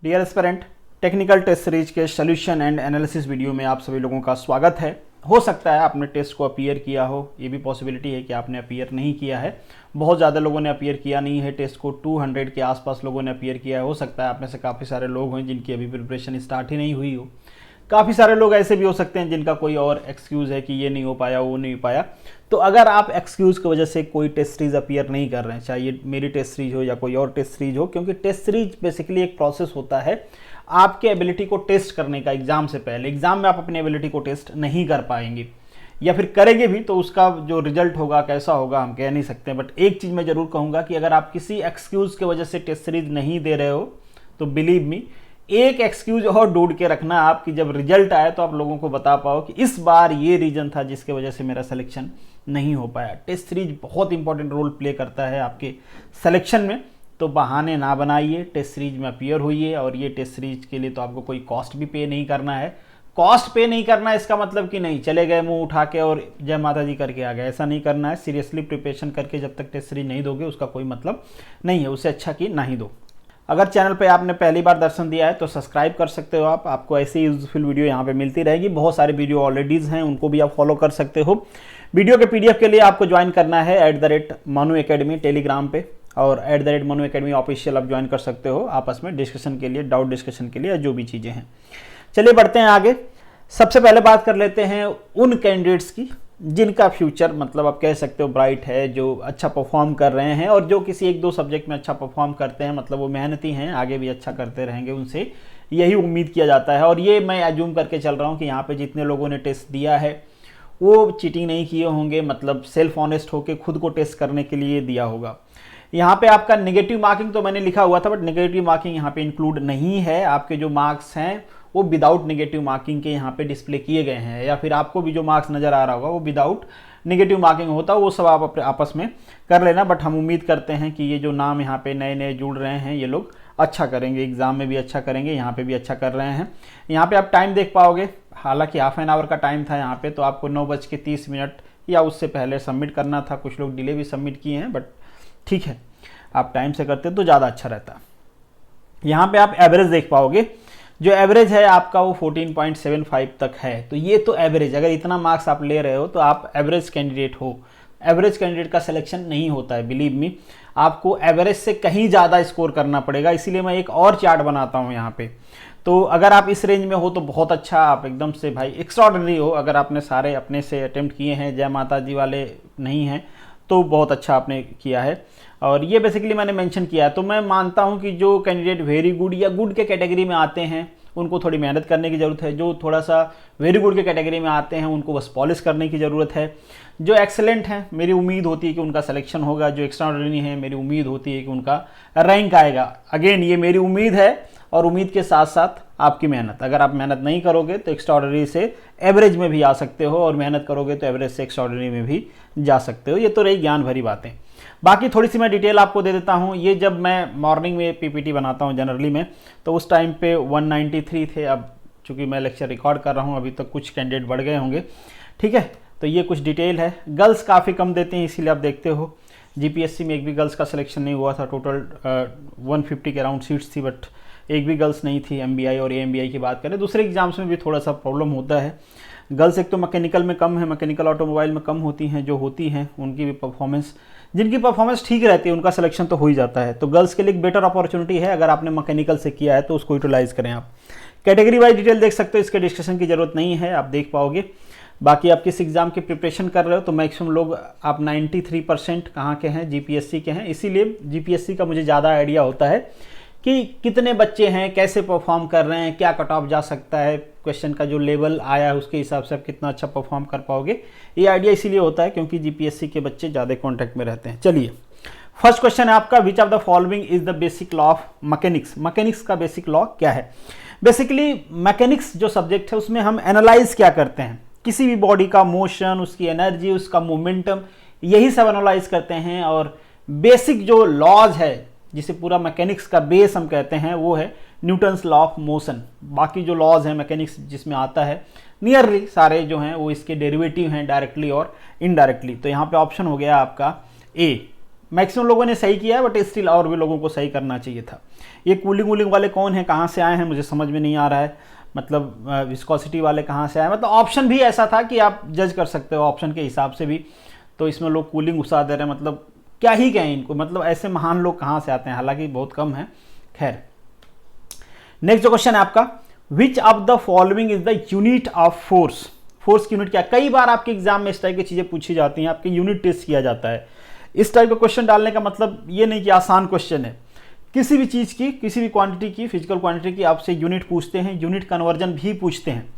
Dear aspirant, technical test series के solution and analysis video में आप सभी लोगों का स्वागत है। हो सकता है आपने टेस्ट को अपीयर किया हो, ये भी पॉसिबिलिटी है कि आपने अपीयर नहीं किया है। बहुत ज़्यादा लोगों ने अपीयर किया नहीं है टेस्ट को, 200 के आसपास लोगों ने अपीयर किया है। हो सकता है आप में से काफ़ी सारे लोग हैं जिनकी अभी प्रिपरेशन स्टार्ट ही नहीं हुई हो। काफ़ी सारे लोग ऐसे भी हो सकते हैं जिनका कोई और एक्सक्यूज़ है कि ये नहीं हो पाया, वो नहीं हो पाया। तो अगर आप एक्सक्यूज़ की वजह से कोई टेस्ट सीरीज अपीयर नहीं कर रहे हैं, चाहे ये मेरी टेस्ट सीरीज हो या कोई और टेस्ट सीरीज हो, क्योंकि टेस्ट सीरीज बेसिकली एक प्रोसेस होता है आपके एबिलिटी को टेस्ट करने का। एग्जाम से पहले, एग्जाम में आप अपनी एबिलिटी को टेस्ट नहीं कर पाएंगे, या फिर करेंगे भी तो उसका जो रिजल्ट होगा कैसा होगा हम कह नहीं सकते। बट एक चीज़ मैं ज़रूर कहूँगा कि अगर आप किसी एक्सक्यूज़ की वजह से टेस्ट सीरीज नहीं दे रहे हो तो बिलीव मी, एक एक्सक्यूज और ढूंढ के रखना आप कि जब रिजल्ट आए तो आप लोगों को बता पाओ कि इस बार ये रीजन था जिसकी वजह से मेरा सिलेक्शन नहीं हो पाया। टेस्ट सीरीज बहुत इंपॉर्टेंट रोल प्ले करता है आपके सिलेक्शन में, तो बहाने ना बनाइए, टेस्ट सीरीज में अपीयर होइए। और ये टेस्ट सीरीज के लिए तो आपको कोई कॉस्ट भी पे नहीं करना है। कॉस्ट पे नहीं करना है इसका मतलब कि नहीं चले गए मुंह उठा के और जय माता जी करके आ गए, ऐसा नहीं करना है। सीरियसली प्रिपरेशन करके जब तक टेस्ट सीरीज नहीं दोगे उसका कोई मतलब नहीं है, उससे अच्छा कि ना ही दो। अगर चैनल पे आपने पहली बार दर्शन दिया है तो सब्सक्राइब कर सकते हो आपको ऐसी यूजफुल वीडियो यहाँ पे मिलती रहेगी। बहुत सारे वीडियो ऑलरेडीज हैं, उनको भी आप फॉलो कर सकते हो। वीडियो के पीडीएफ के लिए आपको ज्वाइन करना है @मनु एकेडमी टेलीग्राम पे, और @मनु एकेडमी ऑफिशियल आप ज्वाइन कर सकते हो आपस में डिस्कशन के लिए, डाउट डिस्कशन के लिए, जो भी चीज़ें हैं। चलिए बढ़ते हैं आगे। सबसे पहले बात कर लेते हैं उन कैंडिडेट्स की जिनका फ्यूचर मतलब आप कह सकते हो ब्राइट है, जो अच्छा परफॉर्म कर रहे हैं और जो किसी एक दो सब्जेक्ट में अच्छा परफॉर्म करते हैं, मतलब वो मेहनती हैं, आगे भी अच्छा करते रहेंगे, उनसे यही उम्मीद किया जाता है। और ये मैं एज्यूम करके चल रहा हूँ कि यहाँ पे जितने लोगों ने टेस्ट दिया है वो चीटिंग नहीं किए होंगे, मतलब सेल्फ ऑनेस्ट होकर खुद को टेस्ट करने के लिए दिया होगा। यहाँ पे आपका नेगेटिव मार्किंग तो मैंने लिखा हुआ था, बट नेगेटिव मार्किंग यहाँ पे इंक्लूड नहीं है। आपके जो मार्क्स हैं वो विदाउट नेगेटिव मार्किंग के यहाँ पे डिस्प्ले किए गए हैं, या फिर आपको भी जो मार्क्स नज़र आ रहा होगा वो विदाउट नेगेटिव मार्किंग होता है, वो सब आप अपने आपस में कर लेना। बट हम उम्मीद करते हैं कि ये जो नाम यहाँ पे नए नए जुड़ रहे हैं ये लोग अच्छा करेंगे, एग्जाम में भी अच्छा करेंगे, यहाँ पे भी अच्छा कर रहे हैं। यहाँ पे आप टाइम देख पाओगे, हालांकि हाफ एन आवर का टाइम था यहाँ पे, तो आपको 9:30 या उससे पहले सबमिट करना था। कुछ लोग डिले भी सबमिट किए हैं, बट ठीक है, आप टाइम से करते तो ज़्यादा अच्छा रहता। यहाँ पे आप एवरेज देख पाओगे, जो एवरेज है आपका वो 14.75 तक है। तो ये तो एवरेज, अगर इतना मार्क्स आप ले रहे हो तो आप एवरेज कैंडिडेट हो। एवरेज कैंडिडेट का सिलेक्शन नहीं होता है, बिलीव मी, आपको एवरेज से कहीं ज़्यादा स्कोर करना पड़ेगा। इसीलिए मैं एक और चार्ट बनाता हूँ यहाँ पे। तो अगर आप इस रेंज में हो तो बहुत अच्छा, आप एकदम से भाई एक्स्ट्राऑर्डिनरी हो। अगर आपने सारे अपने से अटेम्प्ट किए हैं, जय माता जी वाले नहीं हैं, तो बहुत अच्छा आपने किया है। और ये बेसिकली मैंने मेंशन किया है। तो मैं मानता हूँ कि जो कैंडिडेट वेरी गुड या गुड के कैटेगरी में आते हैं उनको थोड़ी मेहनत करने की ज़रूरत है। जो थोड़ा सा वेरी गुड के कैटेगरी में आते हैं उनको बस पॉलिश करने की ज़रूरत है। जो एक्सेलेंट हैं मेरी उम्मीद होती है कि उनका सिलेक्शन होगा। जो एक्स्ट्राऑर्डिनरी है मेरी उम्मीद होती है कि उनका रैंक आएगा। अगेन ये मेरी उम्मीद है, और उम्मीद के साथ साथ आपकी मेहनत। अगर आप मेहनत नहीं करोगे तो एक्स्ट्राऑर्डिनरी से एवरेज में भी आ सकते हो, और मेहनत करोगे तो एवरेज से एक्स्ट्राऑर्डिनरी में भी जा सकते हो। ये तो रही ज्ञान भरी बातें। बाकी थोड़ी सी मैं डिटेल आपको दे देता हूँ। ये जब मैं मॉर्निंग में पीपीटी बनाता हूँ जनरली में, तो उस टाइम पे 193 थे। अब चूँकि मैं लेक्चर रिकॉर्ड कर रहा हूँ, अभी तक कुछ कैंडिडेट बढ़ गए होंगे, ठीक है। तो ये कुछ डिटेल है। गर्ल्स काफ़ी कम देते हैं, इसीलिए आप देखते हो जीपीएससी में एक भी गर्ल्स का सिलेक्शन नहीं हुआ था। टोटल 150 के अराउंड सीट्स थी, बट एक भी गर्ल्स नहीं थी। एमबीआई और एएमबीआई की बात करें, दूसरे एग्जाम्स में भी थोड़ा सा प्रॉब्लम होता है। गर्ल्स एक तो मैकेनिकल में कम है, मैकेनिकल ऑटोमोबाइल में कम होती हैं, जो होती हैं उनकी भी परफॉर्मेंस, जिनकी परफॉर्मेंस ठीक रहती है उनका सिलेक्शन तो हो ही जाता है। तो गर्ल्स के लिए एक बेटर अपॉर्चुनिटी है, अगर आपने मैकेनिकल से किया है तो उसको यूटिलाइज करें आप। कैटेगरी वाइज डिटेल देख सकते हो, इसके डिस्कशन की जरूरत नहीं है, आप देख पाओगे। बाकी आप किस एग्जाम की प्रिपरेशन कर रहे हो, तो मैक्सिमम लोग आप 93% कहाँ के हैं, जीपीएससी के हैं। इसीलिए जीपीएससी का मुझे ज़्यादा आइडिया होता है कि कितने बच्चे हैं, कैसे परफॉर्म कर रहे हैं, क्या कट ऑफ जा सकता है, क्वेश्चन का जो लेवल आया है उसके हिसाब से आप कितना अच्छा परफॉर्म कर पाओगे। ये आइडिया इसीलिए होता है क्योंकि जीपीएससी के बच्चे ज़्यादा कॉन्टैक्ट में रहते हैं। चलिए, फर्स्ट क्वेश्चन है आपका, विच of the following is the basic law of mechanics. Mechanics का बेसिक लॉ क्या है? बेसिकली मैकेनिक्स जो सब्जेक्ट है उसमें हम एनालाइज क्या करते हैं, किसी भी बॉडी का मोशन, उसकी एनर्जी, उसका मोमेंटम, यही सब एनालाइज करते हैं। और बेसिक जो लॉज है जिसे पूरा मैकेनिक्स का बेस हम कहते हैं वो है न्यूटन्स लॉ ऑफ मोशन। बाकी जो लॉज हैं मैकेनिक्स जिसमें आता है नियरली सारे जो हैं वो इसके डेरिवेटिव हैं, डायरेक्टली और इनडायरेक्टली। तो यहाँ पे ऑप्शन हो गया आपका ए, मैक्सिमम लोगों ने सही किया है, बट स्टिल और भी लोगों को सही करना चाहिए था। ये कूलिंग वूलिंग वाले कौन है, कहाँ से आए हैं, मुझे समझ में नहीं आ रहा है। मतलब विस्कोसिटी वाले कहाँ से आए, मतलब ऑप्शन भी ऐसा था कि आप जज कर सकते हो ऑप्शन के हिसाब से भी। तो इसमें लोग कूलिंग घुसा दे रहे हैं, मतलब क्या ही कहें इनको, मतलब ऐसे महान लोग कहाँ से आते हैं, हालांकि बहुत कम है। खैर, नेक्स्ट जो क्वेश्चन है आपका, विच of the following is the unit of force. Force की यूनिट क्या, कई बार आपके एग्जाम में इस टाइप की चीजें पूछी जाती हैं, आपके यूनिट टेस्ट किया जाता है। इस टाइप का क्वेश्चन डालने का मतलब ये नहीं कि आसान क्वेश्चन है, किसी भी चीज की, किसी भी क्वांटिटी की, फिजिकल क्वांटिटी की आपसे यूनिट पूछते हैं, यूनिट कन्वर्जन भी पूछते हैं।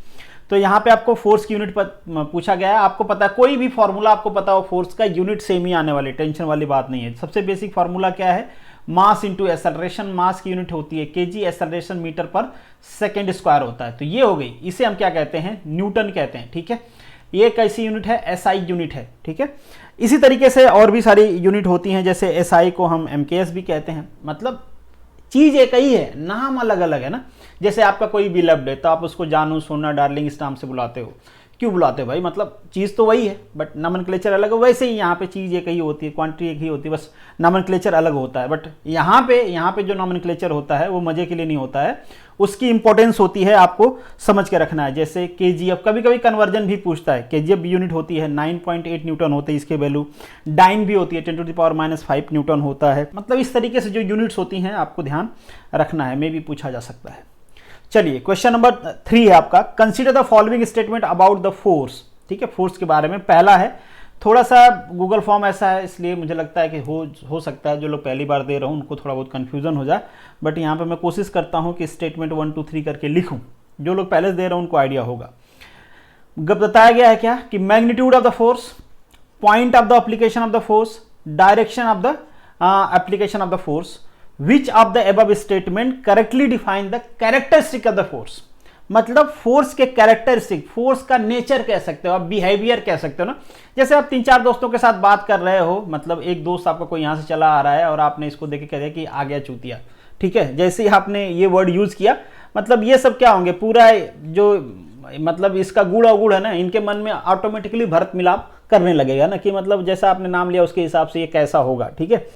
तो यहाँ पे आपको फोर्स की यूनिट पूछा गया है, आपको पता है कोई भी फॉर्मूला आपको पता हो फोर्स का, यूनिट सेम ही आने वाली, टेंशन वाली बात नहीं है। सबसे बेसिक फॉर्मूला क्या है, मास इंटू एक्सेलरेशन, मास की यूनिट होती है KG, acceleration metre per second square होता है। तो ये हो गई, इसे हम क्या कहते हैं, न्यूटन कहते हैं, ठीक है। ये कैसी यूनिट है, एसआई यूनिट है, ठीक है। इसी तरीके से और भी सारी यूनिट होती हैं, जैसे एसआई को हम एमकेएस भी कहते हैं, मतलब चीज एक ही है, नाम अलग अलग है ना। जैसे आपका कोई बिलव्ड है तो आप उसको जानू, सोना, डार्लिंग इस नाम से बुलाते हो, क्यों बुलाते हो भाई, मतलब चीज तो वही है बट नॉमेनक्लेचर अलग है। वैसे ही यहाँ पे चीज एक ही होती है, क्वांटिटी एक ही होती है, बस नॉमेनक्लेचर अलग होता है। बट यहाँ पे जो नॉमेनक्लेचर होता है वो मजे के लिए नहीं होता है, उसकी इंपॉर्टेंस होती है, आपको समझ के रखना है। जैसे केजीएफ, कभी कभी कन्वर्जन भी पूछता है, केजीएफ यूनिट होती है 9.8 न्यूटन होते हैं इसके वैल्यू, डाइन भी होती है 10⁻⁵ न्यूटन होता है। मतलब इस तरीके से जो यूनिट्स होती हैं आपको ध्यान रखना है, मे भी पूछा जा सकता है। चलिए, क्वेश्चन नंबर 3 है आपका, consider the following statement about the force. ठीक है, फोर्स के बारे में पहला है, थोड़ा सा गूगल फॉर्म ऐसा है इसलिए मुझे लगता है कि हो सकता है जो लोग पहली बार दे रहा हूँ उनको थोड़ा बहुत कन्फ्यूजन हो जाए, बट यहाँ पे मैं कोशिश करता हूँ कि स्टेटमेंट 1 2 3 करके लिखूँ, जो लोग पहले से दे रहा हूँ उनको आइडिया होगा। बताया गया है क्या कि magnitude of the force, point of the application of the force, direction of the application of the force, which of the above statement correctly define the characteristic of the force। मतलब force के characteristic, force का nature कह सकते हो आप, behaviour कह सकते हो ना। जैसे आप 3-4 दोस्तों के साथ बात कर रहे हो, मतलब एक दोस्त आपका कोई यहां से चला आ रहा है और आपने इसको देख के कह दिया कि आ गया चूतिया, ठीक है, जैसे ही आपने ये वर्ड यूज किया, मतलब ये सब क्या होंगे, पूरा जो मतलब इसका गुड़ अवगुड़ है ना, इनके मन में ऑटोमेटिकली भरत मिलाप करने लगेगा ना, कि मतलब जैसा आपने नाम लिया उसके हिसाब से ये कैसा होगा, ठीक है।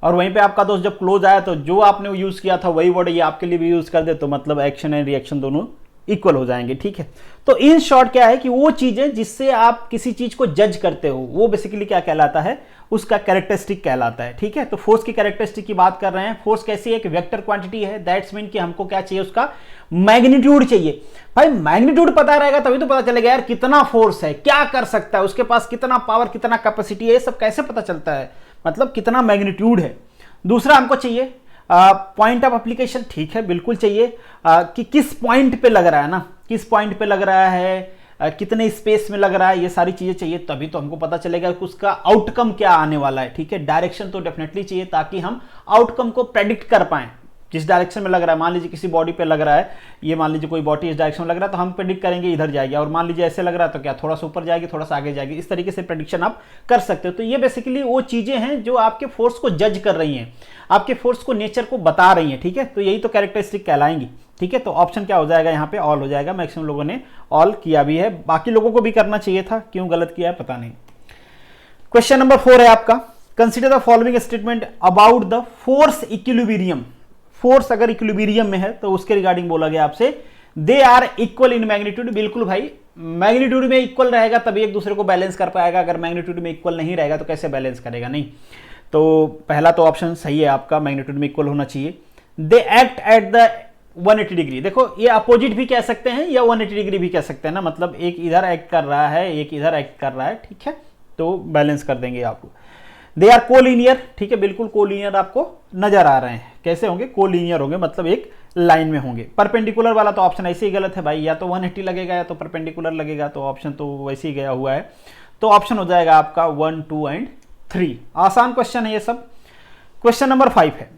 और वहीं पे आपका दोस्त जब क्लोज आया तो जो आपने यूज किया था वही वर्ड ये आपके लिए भी यूज कर दे, तो मतलब एक्शन एंड रिएक्शन दोनों इक्वल हो जाएंगे, ठीक है। तो इन शॉर्ट क्या है कि वो चीजें जिससे आप किसी चीज को जज करते हो वो बेसिकली क्या कहलाता है, उसका कैरेक्टरिस्टिक कहलाता है, ठीक है। तो फोर्स की कैरेक्टरिस्टिक की बात कर रहे हैं। फोर्स कैसी है, एक वेक्टर क्वांटिटी है, दैट्स मीन कि हमको क्या चाहिए, उसका मैग्नीट्यूड चाहिए। भाई मैग्नीट्यूड पता रहेगा तभी तो पता चलेगा यार कितना फोर्स है, क्या कर सकता है, उसके पास कितना पावर, कितना कैपेसिटी है, ये सब कैसे पता चलता है, मतलब कितना मैग्नीट्यूड है। दूसरा हमको चाहिए पॉइंट ऑफ एप्लीकेशन, ठीक है, बिल्कुल चाहिए कि किस पॉइंट पे लग रहा है ना, किस पॉइंट पे लग रहा है, कितने स्पेस में लग रहा है, ये सारी चीजें चाहिए, तभी तो हमको पता चलेगा कि उसका आउटकम क्या आने वाला है, ठीक है। डायरेक्शन तो डेफिनेटली चाहिए ताकि हम आउटकम को प्रेडिक्ट कर पाएं, जिस डायरेक्शन में लग रहा है। मान लीजिए किसी बॉडी पे लग रहा है, ये मान लीजिए कोई बॉडी इस डायरेक्शन में लग रहा है तो हम प्रेडिक्ट करेंगे इधर जाएगी, और मान लीजिए ऐसे लग रहा है तो क्या थोड़ा सा ऊपर जाएगी, थोड़ा सा आगे जाएगी, इस तरीके से प्रेडिक्शन आप कर सकते हो। तो ये बेसिकली वो चीजें हैं जो आपके फोर्स को जज कर रही हैं, आपके फोर्स को, नेचर को बता रही हैं, ठीक है। तो यही तो कैरेक्टरिस्टिक कहलाएंगी, ठीक है। तो ऑप्शन क्या हो जाएगा यहाँ पे, ऑल हो जाएगा। मैक्सिमम लोगों ने ऑल किया भी है, बाकी लोगों को भी करना चाहिए था, क्यों गलत किया है पता नहीं। क्वेश्चन नंबर 4 है आपका, consider the following statement about the force equilibrium. Force अगर इक्विलिब्रियम में है तो उसके रिगार्डिंग बोला गया आपसे, they are equal in magnitude. बिल्कुल भाई, मैग्नीट्यूड में इक्वल रहेगा तभी एक दूसरे को बैलेंस कर पाएगा, अगर मैग्नीट्यूड में इक्वल नहीं रहेगा तो कैसे बैलेंस करेगा, नहीं। तो पहला तो ऑप्शन सही है आपका, मैग्नीट्यूड में इक्वल होना चाहिए। They act at the 180 degree, देखो ये अपोजिट भी कह सकते हैं या 180 डिग्री भी कह सकते हैं ना, मतलब एक इधर एक्ट कर रहा है, एक इधर एक्ट कर रहा है, ठीक है, तो बैलेंस कर देंगे आपको। दे आर कोलिनियर, ठीक है, बिल्कुल कोलिनियर आपको नजर आ रहे हैं, कैसे होंगे, कोलिनियर होंगे, मतलब एक लाइन में होंगे। परपेंडिकुलर वाला तो ऑप्शन ऐसे ही गलत है भाई, या तो 180 लगेगा या तो परपेंडिकुलर लगेगा, तो ऑप्शन तो वैसे ही गया हुआ है। तो ऑप्शन हो जाएगा आपका 1 2 एंड 3। आसान क्वेश्चन है ये सब। क्वेश्चन नंबर 5 है,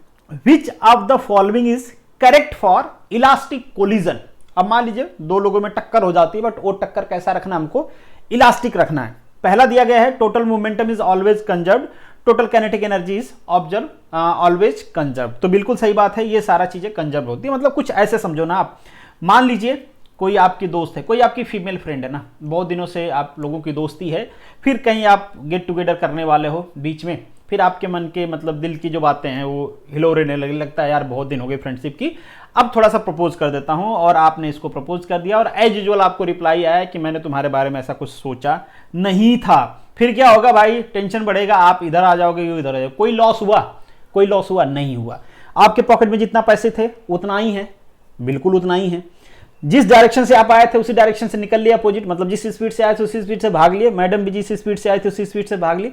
विच of the following is correct for elastic collision. अब मान लीजिए दो लोगों में टक्कर हो जाती है, बट वो टक्कर कैसा रखना, हमको इलास्टिक रखना है। पहला दिया गया है, total momentum is always conserved, total kinetic energy is observe always conserve. तो बिल्कुल सही बात है, ये सारा चीजें कंजर्व होती है। मतलब कुछ ऐसे समझो ना आप, मान लीजिए कोई आपकी दोस्त है, कोई आपकी फीमेल फ्रेंड है ना, बहुत दिनों से आप लोगों की दोस्ती है, फिर कहीं आप गेट टुगेदर करने वाले हो बीच में, फिर आपके मन के मतलब दिल की जो बातें हैं वो हिलोरेने लगता है, यार बहुत दिन हो गए फ्रेंडशिप की, अब थोड़ा सा प्रपोज कर देता हूं। और आपने इसको प्रपोज कर दिया और एज यूजुअल आपको रिप्लाई आया कि मैंने तुम्हारे बारे में ऐसा कुछ सोचा नहीं था। फिर क्या होगा भाई, टेंशन बढ़ेगा, आप इधर आ जाओगे, इधर आ जाओगे। कोई लॉस हुआ? कोई लॉस हुआ नहीं हुआ। आपके पॉकेट में जितना पैसे थे उतना ही है, बिल्कुल उतना ही है। जिस डायरेक्शन से आप आए थे उसी डायरेक्शन से निकल लिया अपोजिट, मतलब जिस स्पीड से आए थे उसी स्पीड से भाग लिए। मैडम भी जिस स्पीड से आए थे उसी स्पीड से भाग ली।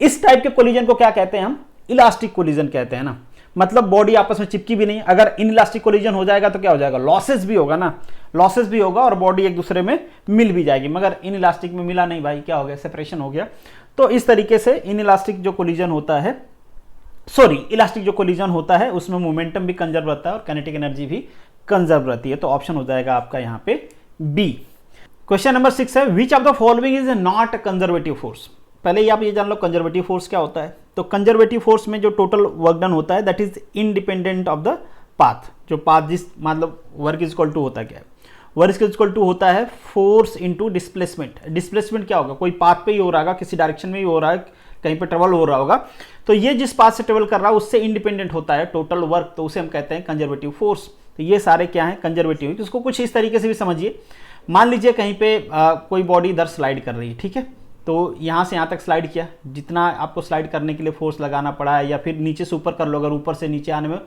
इस टाइप के कोलिजन को क्या कहते हैं हम? इलास्टिक कोलिजन कहते हैं ना। मतलब बॉडी आपस में चिपकी भी नहीं। अगर इन इलास्टिक कोलिजन हो जाएगा तो क्या हो जाएगा, लॉसेस भी होगा ना, लॉसेस भी होगा और बॉडी एक दूसरे में मिल भी जाएगी। मगर इन इलास्टिक में मिला नहीं भाई, क्या हो गया, सेपरेशन हो गया। तो इस तरीके से इन इलास्टिक जो कोलिजन होता है, इलास्टिक जो कोलिजन होता है उसमें मोमेंटम भी कंजर्व रहता है और काइनेटिक एनर्जी भी कंजर्व रहती है। तो ऑप्शन हो जाएगा आपका यहाँ पे बी। क्वेश्चन नंबर 6 है, विच of the following is not conservative force. पहले आप ये जान लो कंजर्वेटिव फोर्स क्या होता है। तो कंजर्वेटिव फोर्स में जो टोटल वर्क डन होता है that is independent of the path. जो पाथ जिस मतलब वर्क इज इक्वल टू होता क्या है, वर्क इज इक्वल टू होता है फोर्स इनटू डिस्प्लेसमेंट। डिस्प्लेसमेंट क्या होगा, कोई पाथ पे ही हो रहा होगा, किसी डायरेक्शन में ही हो रहा है, कहीं पे ट्रेवल हो रहा होगा, तो ये जिस पाथ से ट्रेवल कर रहा है उससे इंडिपेंडेंट होता है टोटल वर्क, तो उसे हम कहते हैं कंजर्वेटिव फोर्स। तो ये सारे क्या है, कंजर्वेटिव। तो इसको कुछ इस तरीके से भी समझिए। मान लीजिए कहीं पे कोई बॉडी इधर स्लाइड कर रही है, ठीक है, तो यहाँ से यहाँ तक स्लाइड किया, जितना आपको स्लाइड करने के लिए फोर्स लगाना पड़ा है, या फिर नीचे से ऊपर कर लो, अगर ऊपर से नीचे आने में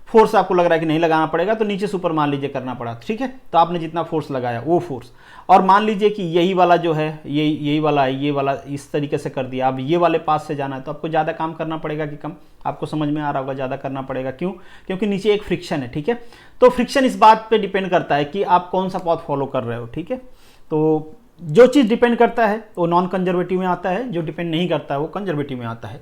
फोर्स आपको लग रहा है कि नहीं लगाना पड़ेगा तो नीचे से ऊपर मान लीजिए करना पड़ा, ठीक है, तो आपने जितना फोर्स लगाया वो फोर्स। और मान लीजिए कि यही वाला जो है, यही वाला है, ये वाला इस तरीके से कर दिया, अब ये वाले पास से जाना है तो आपको ज़्यादा काम करना पड़ेगा कि कम, आपको समझ में आ रहा होगा, ज़्यादा करना पड़ेगा। क्यों? क्योंकि नीचे एक फ्रिक्शन है, ठीक है। तो फ्रिक्शन इस बात पे डिपेंड करता है कि आप कौन सा पाथ फॉलो कर रहे हो, ठीक है। तो जो चीज़ डिपेंड करता है वो नॉन कंजर्वेटिव में आता है, जो डिपेंड नहीं करता है वो कंजर्वेटिव में आता है।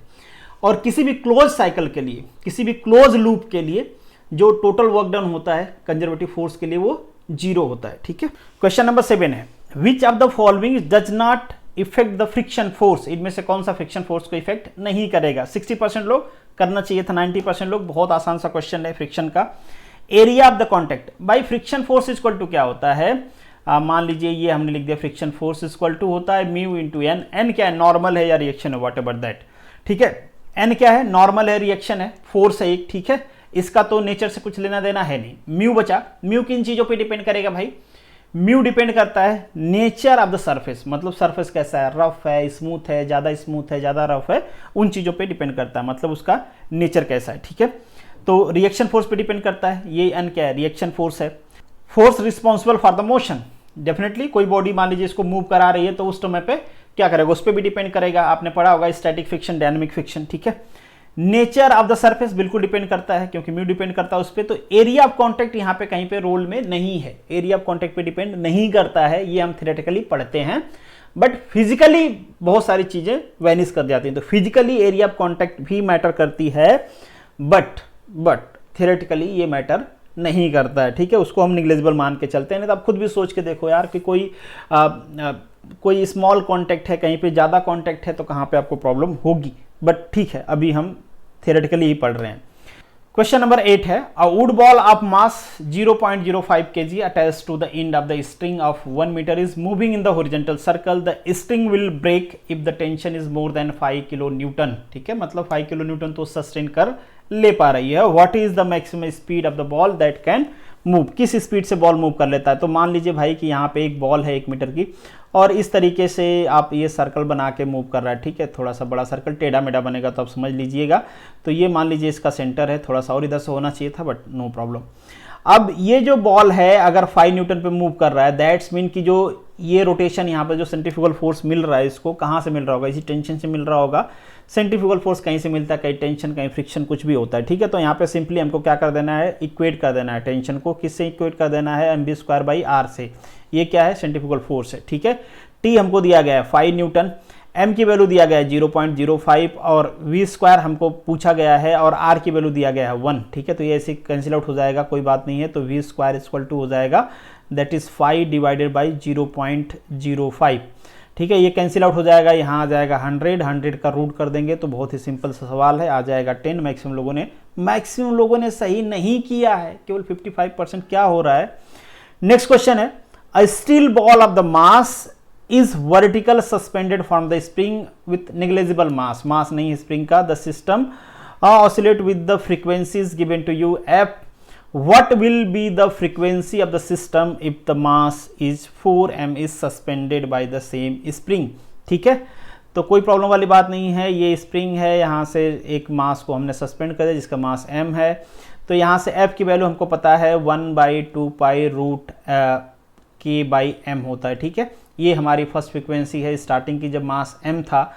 और किसी भी क्लोज साइकिल के लिए, किसी भी क्लोज लूप के लिए जो टोटल वर्क डन होता है कंजर्वेटिव फोर्स के लिए वो 0 होता है, ठीक है। क्वेश्चन नंबर 7 है, विच of the following does not effect the friction force. इनमें से कौन सा फ्रिक्शन फोर्स को इफेक्ट नहीं करेगा। 60% लोग करना चाहिए था, 90% लोग। बहुत आसान सा क्वेश्चन है फ्रिक्शन का। Area of the contact. भाई फ्रिक्शन फोर्स इक्वल टू क्या होता है, मान लीजिए ये हमने लिख दिया, फ्रिक्शन फोर्स इक्वल टू होता है म्यू इंटू एन। एन क्या है, नॉर्मल है या रिएक्शन है, वॉट एवर दैट, ठीक है। एन क्या है, नॉर्मल है, रिएक्शन है, फोर्स है एक, ठीक है। इसका तो नेचर से कुछ लेना देना है नहीं। म्यू बचा, म्यू किन चीजों पे डिपेंड करेगा भाई, म्यू डिपेंड करता है नेचर ऑफ द सरफेस, मतलब सरफेस कैसा है, रफ है, स्मूथ है, ज्यादा स्मूथ है, ज्यादा रफ है, उन चीजों पे डिपेंड करता है, मतलब उसका नेचर कैसा है, ठीक है। तो रिएक्शन फोर्स पे डिपेंड करता है, ये एन क्या है, रिएक्शन फोर्स है। Force responsible for the motion, definitely कोई बॉडी मान लीजिए इसको मूव करा रही है तो उस समय पे क्या करेगा, उस पर भी डिपेंड करेगा। आपने पढ़ा होगा स्टैटिक फ्रिक्शन, डायनामिक फ्रिक्शन, ठीक है। नेचर ऑफ द सरफेस बिल्कुल डिपेंड करता है क्योंकि म्यू डिपेंड करता है उस पर। तो एरिया ऑफ कॉन्टैक्ट यहाँ पे कहीं पे रोल में नहीं है, एरिया ऑफ कॉन्टैक्ट पे डिपेंड नहीं करता है, ये हम थियोरेटिकली पढ़ते हैं। बट फिजिकली बहुत सारी चीजें वैनिश कर जाती हैं, तो फिजिकली एरिया ऑफ कॉन्टैक्ट भी मैटर करती है, बट थियोरेटिकली ये मैटर नहीं करता है, ठीक है। उसको हम निग्लेजिबल मान के चलते हैं। नहीं तो आप खुद भी सोच के देखो यार कि कोई स्मॉल कॉन्टैक्ट है, कहीं पे ज़्यादा कॉन्टैक्ट है तो कहाँ पे आपको प्रॉब्लम होगी। बट ठीक है, अभी हम थियोरेटिकली ही पढ़ रहे हैं। क्वेश्चन नंबर 8 है, a wood ball of mass 0.05 kg attached to the end of the string of 1 metre is moving in the horizontal circle, the string will break if the tension is more than 5 kilo newton, ठीक है। मतलब 5 kilo Newton तो sustain कर ले पा रही है। What is the maximum speed of the ball that can move, किस स्पीड से बॉल मूव कर लेता है। तो मान लीजिए भाई कि यहाँ पे एक बॉल है 1 मीटर की और इस तरीके से आप ये सर्कल बना के मूव कर रहा है, ठीक है। थोड़ा सा बड़ा सर्कल टेढ़ा मेढ़ा बनेगा तो आप समझ लीजिएगा। तो ये मान लीजिए इसका सेंटर है, थोड़ा सा और इधर से होना चाहिए था बट नो प्रॉब्लम। अब ये जो बॉल है अगर 5 न्यूटन पे मूव कर रहा है, दैट्स मीन कि जो ये रोटेशन यहाँ पे जो सेंट्रीफ्यूगल फोर्स मिल रहा है, इसको कहाँ से मिल रहा होगा, इसी टेंशन से मिल रहा होगा। सेंट्रीफ्यूगल फोर्स कहीं से मिलता है, कहीं टेंशन, कहीं फ्रिक्शन, कुछ भी होता है, ठीक है। तो यहाँ पे सिंपली हमको क्या कर देना है, इक्वेट कर देना है टेंशन को, किससे इक्वेट कर देना है, mv²/r से। ये क्या है, सेंट्रीफ्यूगल फोर्स है, ठीक है। टी हमको दिया गया है 5 न्यूटन, एम की वैल्यू दिया गया है 0.05 और v² हमको पूछा गया है और r की वैल्यू दिया गया है 1, ठीक है। तो ये ऐसे कैंसिल आउट हो जाएगा, कोई बात नहीं है। तो v² हो जाएगा दैट इज 5 डिवाइडेड बाई 0.05, ठीक है। ये कैंसिल आउट हो जाएगा, यहाँ आ जाएगा 100 का रूट कर देंगे तो बहुत ही सिंपल सा सवाल है, आ जाएगा 10। मैक्सिमम लोगों ने सही नहीं किया है, केवल 55%। क्या हो रहा है। नेक्स्ट क्वेश्चन है, a steel ball of the mass is vertical suspended from the spring with negligible mass, mass नहीं है स्प्रिंग का, the system oscillate with the frequencies given to you F, what will be the frequency of the system if the mass is 4m is suspended by the same spring। ठीक है, तो कोई problem वाली बात नहीं है, ये स्प्रिंग है, यहाँ से एक मास को हमने सस्पेंड कर दिया जिसका मास m है, तो यहाँ से f की वैल्यू हमको पता है 1/2 pi root k by m होता है। ठीक है, ये हमारी फर्स्ट फ्रीक्वेंसी है स्टार्टिंग की जब मास m था।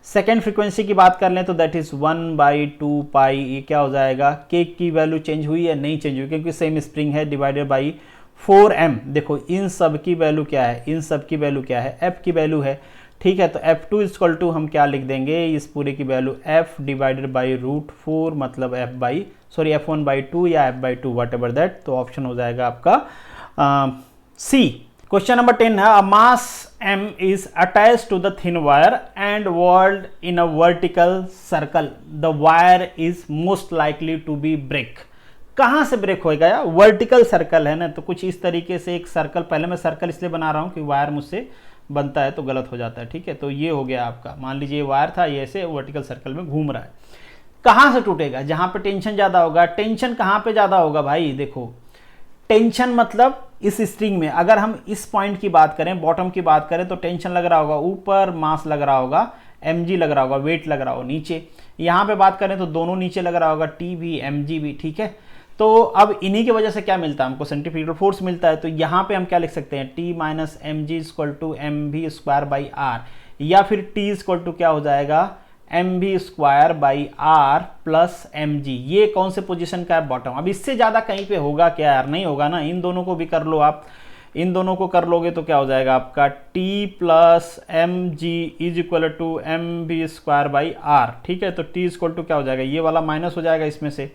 सेकेंड फ्रीक्वेंसी की बात कर लें तो दैट इज 1/2 पाई, ये क्या हो जाएगा, k की वैल्यू चेंज हुई या नहीं चेंज हुई, क्योंकि सेम स्प्रिंग है, डिवाइडेड बाई 4m। देखो इन सब की वैल्यू क्या है, इन सब की वैल्यू क्या है, f की वैल्यू है। ठीक है, तो f2 इक्वल टू हम क्या लिख देंगे, इस पूरे की value f divided by root 4, मतलब f1/2 या f/2 वट एवर दैट, तो ऑप्शन हो जाएगा आपका सी। क्वेश्चन नंबर 10 है, अ मास m is attached to the thin wire and whirled in a vertical circle, the wire is most likely to be break। कहाँ से break होएगा यार, वर्टिकल सर्कल है ना, तो कुछ इस तरीके से एक सर्कल, पहले मैं सर्कल इसलिए बना रहा हूँ कि वायर मुझसे बनता है तो गलत हो जाता है। ठीक है, तो ये हो गया आपका, मान लीजिए वायर था, ये ऐसे वर्टिकल सर्कल में घूम रहा है। कहाँ से टूटेगा, जहाँ पे टेंशन ज़्यादा होगा। टेंशन कहाँ पे ज़्यादा होगा भाई, देखो टेंशन मतलब इस स्ट्रिंग में, अगर हम इस पॉइंट की बात करें, बॉटम की बात करें, तो टेंशन लग रहा होगा ऊपर, मास लग रहा होगा, mg लग रहा होगा, वेट लग रहा होगा नीचे। यहाँ पे बात करें तो दोनों नीचे लग रहा होगा, t भी mg भी। ठीक है, तो अब इन्हीं की वजह से क्या मिलता है हमको, सेंट्रीफ्यूगल फोर्स मिलता है। तो यहाँ पे हम क्या लिख सकते हैं, t minus mg equal to mv square by r, या फिर t इक्वल टू क्या हो जाएगा, mv square by r plus mg। ये कौन से पोजीशन का है, बॉटम। अब इससे ज़्यादा कहीं पे होगा क्या यार, नहीं होगा ना। इन दोनों को भी कर लो आप, इन दोनों को कर लोगे तो क्या हो जाएगा आपका, t plus mg is equal to mv square by r. ठीक है, तो t इक्वल टू क्या हो जाएगा, ये वाला माइनस हो जाएगा इसमें से,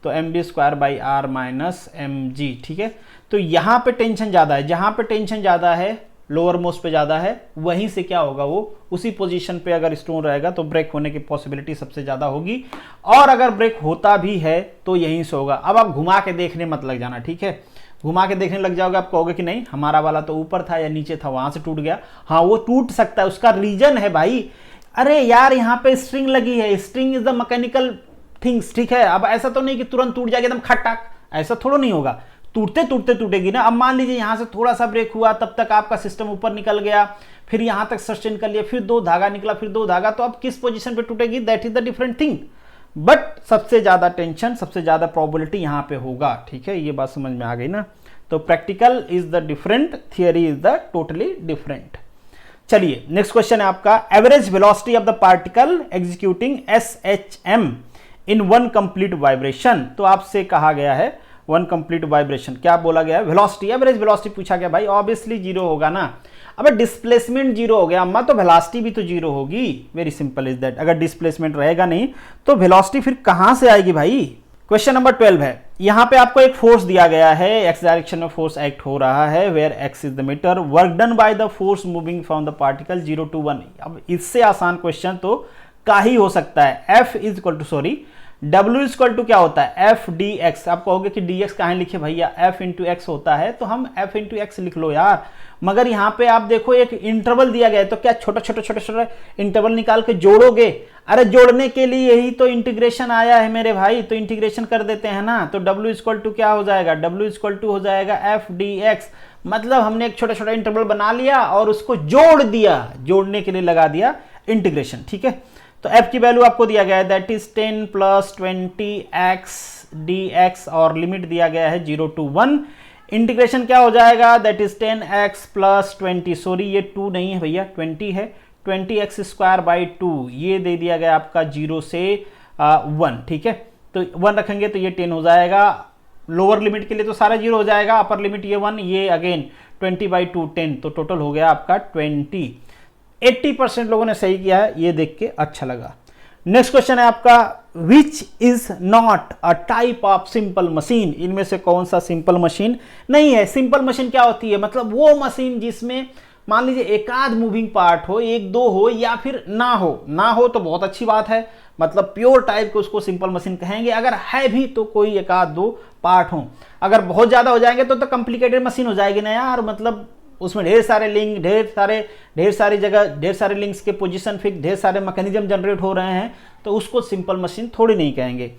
तो mv square by r minus mg। ठीक है, तो यहाँ पे टेंशन ज़्यादा है, जहाँ पे टेंशन ज़्यादा है, लोअर मोस्ट पे ज़्यादा है, वहीं से क्या होगा, वो उसी पोजीशन पे अगर स्टोन रहेगा तो ब्रेक होने की पॉसिबिलिटी सबसे ज़्यादा होगी। और अगर ब्रेक होता भी है तो यहीं से होगा। अब आप घुमा के देखने मत लग जाना। ठीक है, घुमा के देखने लग जाओगे, आप कहोगे कि नहीं हमारा वाला तो ऊपर था या नीचे था, वहाँ से टूट गया। हाँ, वो टूट सकता है, उसका रीजन है भाई। अरे यार, यहाँ पे स्ट्रिंग लगी है, string is the mechanical things. ठीक है, अब ऐसा तो नहीं कि तुरंत टूट जाएगा एकदम खटाक, ऐसा थोड़ा नहीं होगा, टूटते टूटते टूटेगी ना। अब मान लीजिए यहाँ से थोड़ा सा ब्रेक हुआ, तब तक आपका सिस्टम ऊपर निकल गया, फिर यहाँ तक सस्टेन कर लिया, फिर 2 धागा निकला, फिर 2 धागा, तो अब किस पोजीशन पे टूटेगी, that is the different thing. But सबसे ज्यादा टेंशन, सबसे ज्यादा प्रोबेबिलिटी यहाँ पे होगा। ठीक है, ये बात समझ में आ गई ना। तो practical is the different, theory is the totally different. चलिए नेक्स्ट क्वेश्चन है आपका, average velocity of the particle executing SHM in 1 complete vibration. तो आपसे कहा गया है 1 कंप्लीट वाइब्रेशन, क्या बोला गया है, वेलोसिटी, एवरेज वेलोसिटी पूछा गया। भाई ऑब्वियसली 0 होगा ना। अब डिस्प्लेसमेंट 0 हो गया अम्मा, तो वेलोसिटी भी तो 0 होगी। Very simple is that. अगर डिस्प्लेसमेंट रहेगा नहीं तो वेलोसिटी फिर कहां से आएगी भाई। क्वेश्चन नंबर 12 है, यहां पे आपको एक फोर्स दिया गया है, एक्स डायरेक्शन में फोर्स एक्ट हो रहा है, where x is the metre, work done by the force moving from the particle 0 to 1। अब इससे आसान क्वेश्चन तो का ही हो सकता है। F is equal to W equal to क्या होता है, एफ डी एक्स। आप कहोगे कि डी एक्स कहाँ लिखे भैया, F इंटू एक्स होता है, तो हम F इंटू एक्स लिख लो यार। मगर यहाँ पे आप देखो एक इंटरवल दिया गया है, तो क्या छोटा छोटा इंटरवल निकाल के जोड़ोगे। अरे जोड़ने के लिए यही तो इंटीग्रेशन आया है मेरे भाई, तो इंटीग्रेशन कर देते हैं ना। तो W इक्वल टू क्या हो जाएगा, W इक्वल टू हो जाएगा एफ डी एक्स। मतलब हमने एक छोटा छोटा इंटरवल बना लिया और उसको जोड़ दिया, जोड़ने के लिए लगा दिया इंटीग्रेशन। ठीक है, तो f की वैल्यू आपको दिया गया है, that is 10 plus 20x dx, और लिमिट दिया गया है 0 to 1। इंटीग्रेशन क्या हो जाएगा, that is 10x plus 20, sorry ये 2 नहीं है भैया, 20 है, 20x स्क्वायर बाई 2, ये दे दिया गया आपका 0 से 1। ठीक है, तो 1 रखेंगे तो ये 10 हो जाएगा। लोअर लिमिट के लिए तो सारा 0 हो जाएगा, अपर लिमिट ये 1, ये अगेन 20/2 10, तो टोटल हो गया आपका 20। 80% लोगों ने सही किया है, ये देख के अच्छा लगा। नेक्स्ट क्वेश्चन है आपका, which is not a type of simple machine. इनमें से कौन सा सिंपल मशीन नहीं है। सिंपल मशीन क्या होती है, मतलब वो मशीन जिसमें मान लीजिए एक आध मूविंग पार्ट हो, 1-2 हो, या फिर ना हो तो बहुत अच्छी बात है, मतलब प्योर टाइप को उसको सिंपल मशीन कहेंगे। अगर है भी तो कोई 1-2 पार्ट हो, अगर बहुत ज्यादा हो जाएंगे तो कॉम्प्लिकेटेड मशीन हो जाएगी ना यार, मतलब उसमें ढेर सारे लिंक, ढेर सारी जगह ढेर सारे लिंक्स के पोजीशन फिक्स, ढेर सारे मैकेनिज्म जनरेट हो रहे हैं, तो उसको सिंपल मशीन थोड़ी नहीं कहेंगे।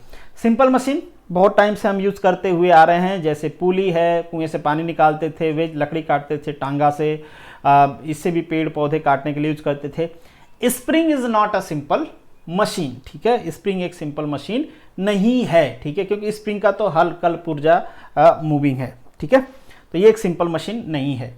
सिंपल मशीन बहुत टाइम से हम यूज़ करते हुए आ रहे हैं, जैसे पुली है, कुएं से पानी निकालते थे, वे लकड़ी काटते थे टांगा से, इससे भी पेड़ पौधे काटने के लिए यूज करते थे। Spring is not a simple machine, ठीक है, स्प्रिंग एक सिंपल मशीन नहीं है, ठीक है, क्योंकि स्प्रिंग का तो हल्का पुर्जा मूविंग है, ठीक है, तो ये एक सिंपल मशीन नहीं है।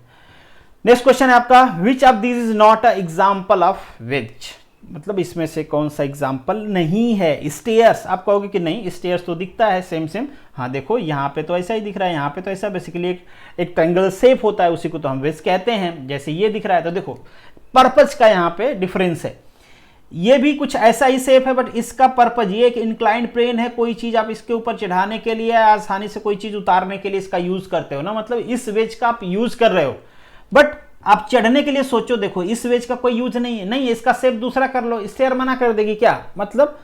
नेक्स्ट क्वेश्चन है आपका, which of this is not a example of ways, मतलब इसमें से कौन सा एग्जाम्पल नहीं है। स्टेयर्स, आप कहोगे कि नहीं स्टेयर्स तो दिखता है सेम, हाँ देखो यहाँ पे तो ऐसा ही दिख रहा है, यहाँ पे तो ऐसा, बेसिकली एक ट्रायंगल शेप होता है, उसी को तो हम वेज कहते हैं। जैसे ये दिख रहा है, तो देखो पर्पज का यहाँ पे डिफरेंस है, ये भी कुछ ऐसा ही शेप है, बट इसका पर्पज, ये एक इंक्लाइंड प्लेन है, कोई चीज आप इसके ऊपर चढ़ाने के लिए, आसानी से कोई चीज उतारने के लिए इसका यूज करते हो ना, मतलब इस वेज का आप यूज कर रहे हो, बट आप चढ़ने के लिए सोचो, देखो इस वेज का कोई यूज नहीं है, नहीं इसका शेप दूसरा कर लो, स्टेयर मना कर देगी क्या, मतलब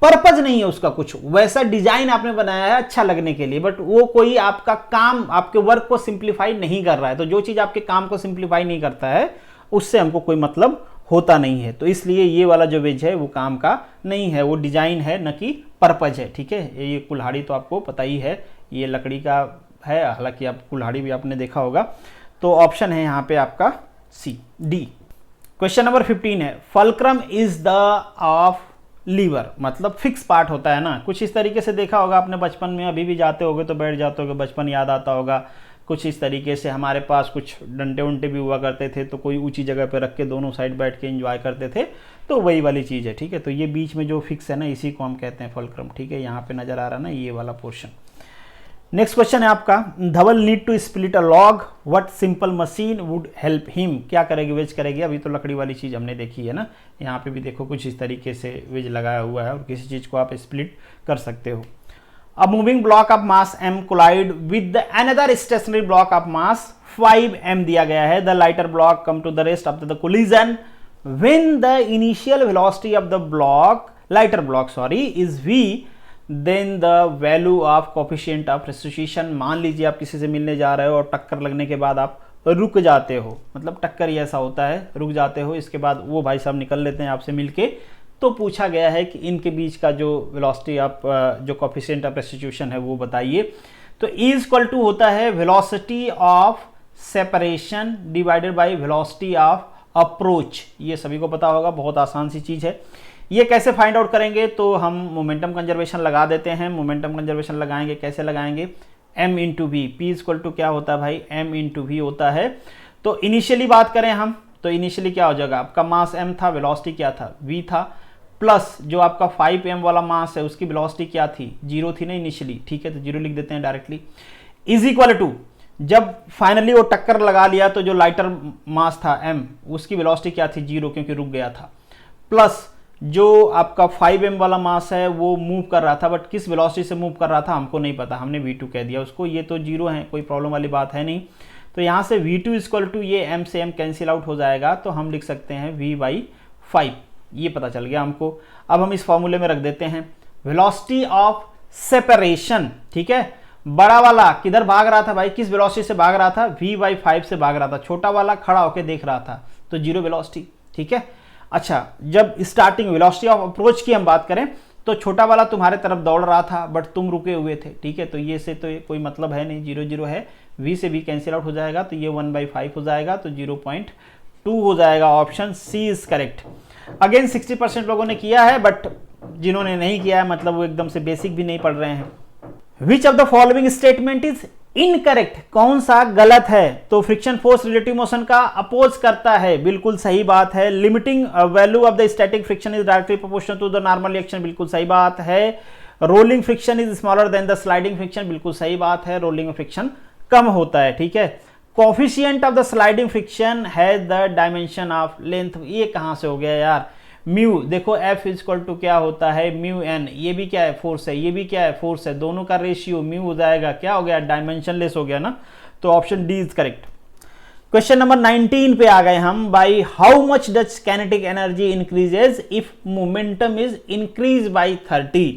पर्पज नहीं है उसका, कुछ वैसा डिजाइन आपने बनाया है अच्छा लगने के लिए, बट वो कोई आपका काम, आपके वर्क को सिंप्लीफाई नहीं कर रहा है। तो जो चीज आपके काम को सिंप्लीफाई नहीं करता है उससे हमको कोई मतलब होता नहीं है, तो इसलिए ये वाला जो वेज है वो काम का नहीं है, वो डिजाइन है न कि पर्पज है, ठीक है। ये कुल्हाड़ी तो आपको पता ही है, ये लकड़ी का है, हालांकि आप कुल्हाड़ी भी आपने देखा होगा, तो ऑप्शन है यहाँ पे आपका सी, डी। क्वेश्चन नंबर 15 है, fulcrum is the of lever, मतलब फिक्स पार्ट होता है ना, कुछ इस तरीके से देखा होगा आपने बचपन में, अभी भी जाते होगे तो बैठ जाते होगे, बचपन याद आता होगा, कुछ इस तरीके से हमारे पास कुछ डंडे उंटे भी हुआ करते थे, तो कोई ऊंची जगह पे रख के दोनों साइड बैठ के एंजॉय करते थे, तो वही वाली चीज़ है, ठीक है। तो ये बीच में जो फिक्स है ना, इसी को हम कहते हैं फल्क्रम, ठीक है, यहाँ पे नजर आ रहा है ना ये वाला पोर्शन। नेक्स्ट क्वेश्चन है आपका, Dhawal need to split a log, what simple machine would help him, क्या करेगी, वेज करेगी। अभी तो लकड़ी वाली चीज़ हमने देखी है ना, यहाँ पे भी देखो कुछ इस तरीके से वेज लगाया हुआ है और किसी चीज़ को आप स्प्लिट कर सकते हो। A moving block of mass m collide with the another stationary block of mass 5m दिया गया है, the lighter block come to the rest after the collision when the initial velocity of the lighter block is v, then the value of coefficient of resuscitation, मान लीजिए आप किसी से मिलने जा रहे हो और टक्कर लगने के बाद आप रुक जाते हो, मतलब टक्कर ही ऐसा होता है, रुक जाते हो, इसके बाद वो भाई साहब निकल लेते हैं आपसे मिलके, तो पूछा गया है कि इनके बीच का जो वेलोसिटी ऑफ, जो कोफिशिएंट ऑफ रेस्टिट्यूशन है वो बताइए। तो E इक्वल टू होता है velocity of separation divided by velocity of approach, ये सभी को पता होगा, बहुत आसान सी चीज़ है। ये कैसे फाइंड आउट करेंगे, तो हम मोमेंटम कंजर्वेशन लगा देते हैं, मोमेंटम कंजर्वेशन लगाएंगे, कैसे लगाएंगे, m into v, p equal to क्या होता है भाई, m इंटू वी होता है। तो इनिशियली बात करें हम, तो इनिशियली क्या हो जाएगा, आपका मास m था, वेलोसिटी क्या था, v था, प्लस जो आपका 5m वाला मास है उसकी वेलोसिटी क्या थी, 0 थी ना इनिशियली, ठीक है, तो 0 लिख देते हैं डायरेक्टली, इज इक्वल टू, जब फाइनली वो टक्कर लगा लिया तो जो लाइटर मास था m, उसकी वेलोसिटी क्या थी, 0, क्योंकि रुक गया था, प्लस जो आपका 5m वाला मास है वो मूव कर रहा था, बट किस वेलोसिटी से मूव कर रहा था हमको नहीं पता, हमने v2 कह दिया उसको, ये तो 0 है, कोई प्रॉब्लम वाली बात है नहीं। तो यहाँ से v2 इक्वल टू ये m से m कैंसिल आउट हो जाएगा, तो हम लिख सकते हैं v/5, ये पता चल गया हमको। अब हम इस फॉर्मूले में रख देते हैं वेलोसिटी ऑफ सेपरेशन, ठीक है, बड़ा वाला किधर भाग रहा था भाई, किस वेलोसिटी से भाग रहा था, v/5 से भाग रहा था, छोटा वाला खड़ा होकर देख रहा था, तो 0 वेलोसिटी, ठीक है। अच्छा, जब स्टार्टिंग वेलोसिटी ऑफ अप्रोच की हम बात करें, तो छोटा वाला तुम्हारे तरफ दौड़ रहा था बट तुम रुके हुए थे, ठीक है, तो ये से तो कोई मतलब है नहीं, 0 0 है, v से v कैंसिल आउट हो जाएगा, तो ये 1/5 हो जाएगा, तो 0.2 हो जाएगा, option c is correct. Again 60% लोगों ने किया है, बट जिन्होंने नहीं किया है मतलब वो एकदम से बेसिक भी नहीं पढ़ रहे हैं। Which of the following statement is incorrect, कौन सा गलत है, तो फ्रिक्शन फोर्स रिलेटिव मोशन का अपोज करता है, बिल्कुल सही बात है। Limiting value of the static friction is directly proportional to the normal reaction, बिल्कुल सही बात है। Rolling friction is smaller than the sliding friction, बिल्कुल सही बात है, रोलिंग में फ्रिक्शन कम होता है, ठीक है। Coefficient of the sliding friction है द डायमेंशन ऑफ लेंथ, ये कहां से हो गया यार, म्यू, देखो F इक्वल टू क्या होता है, म्यू एन, ये भी क्या है फोर्स है, ये भी क्या है फोर्स है, दोनों का रेशियो म्यू हो जाएगा, क्या हो गया, डायमेंशनलेस हो गया ना, तो option D is correct. Question number 19 पे आ गए हम, by how much does kinetic energy increases if momentum is increase by 30,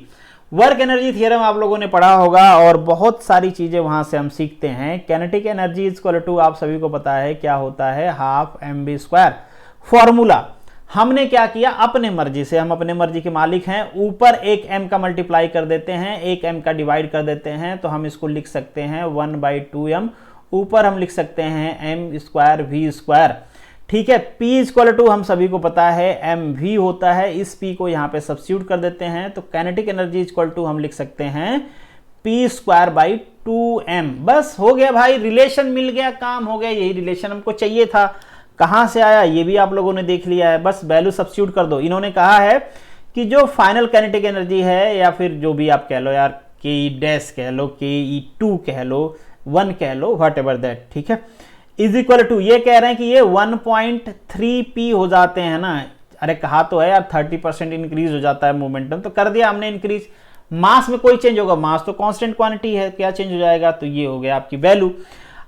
work energy theorem आप लोगों ने पढ़ा होगा और बहुत सारी चीजें वहां से हम सीखते हैं। काइनेटिक एनर्जी इक्वल टू आप सभी को पता है क्या होता है, हाफ mv²। फॉर्मूला हमने क्या किया, अपने मर्जी से, हम अपने मर्जी के मालिक हैं, ऊपर एक m का मल्टीप्लाई कर देते हैं, एक m का डिवाइड कर देते हैं, तो हम इसको लिख सकते हैं 1/2m, ऊपर हम लिख सकते हैं m²v²। ठीक है, P इक्वल टू हम सभी को पता है mv होता है, इस P को यहाँ पे सब्स्टिट्यूट कर देते हैं, तो काइनेटिक एनर्जी इक्वल टू हम लिख सकते हैं P²/2m। बस हो गया भाई, रिलेशन मिल गया, काम हो गया, यही रिलेशन हमको चाहिए था। कहां से आया ये भी आप लोगों ने देख लिया है, बस वैल्यू सब्स्टिट्यूट कर दो। इन्होंने कहा है कि जो फाइनल काइनेटिक एनर्जी है, या फिर जो भी आप कह लो यार, ke' कह लो, ke2 कह लो, 1 कह लो, व्हाट एवर दैट, ठीक है, इज इक्वल टू, ये कह रहे हैं कि ये 1.3p हो जाते हैं ना। अरे कहा तो है यार 30% इंक्रीज हो जाता है मोमेंटम, तो कर दिया हमने इंक्रीज। मास में कोई चेंज होगा, मास तो कांस्टेंट क्वांटिटी है, क्या चेंज हो जाएगा, तो ये हो गया आपकी वैल्यू।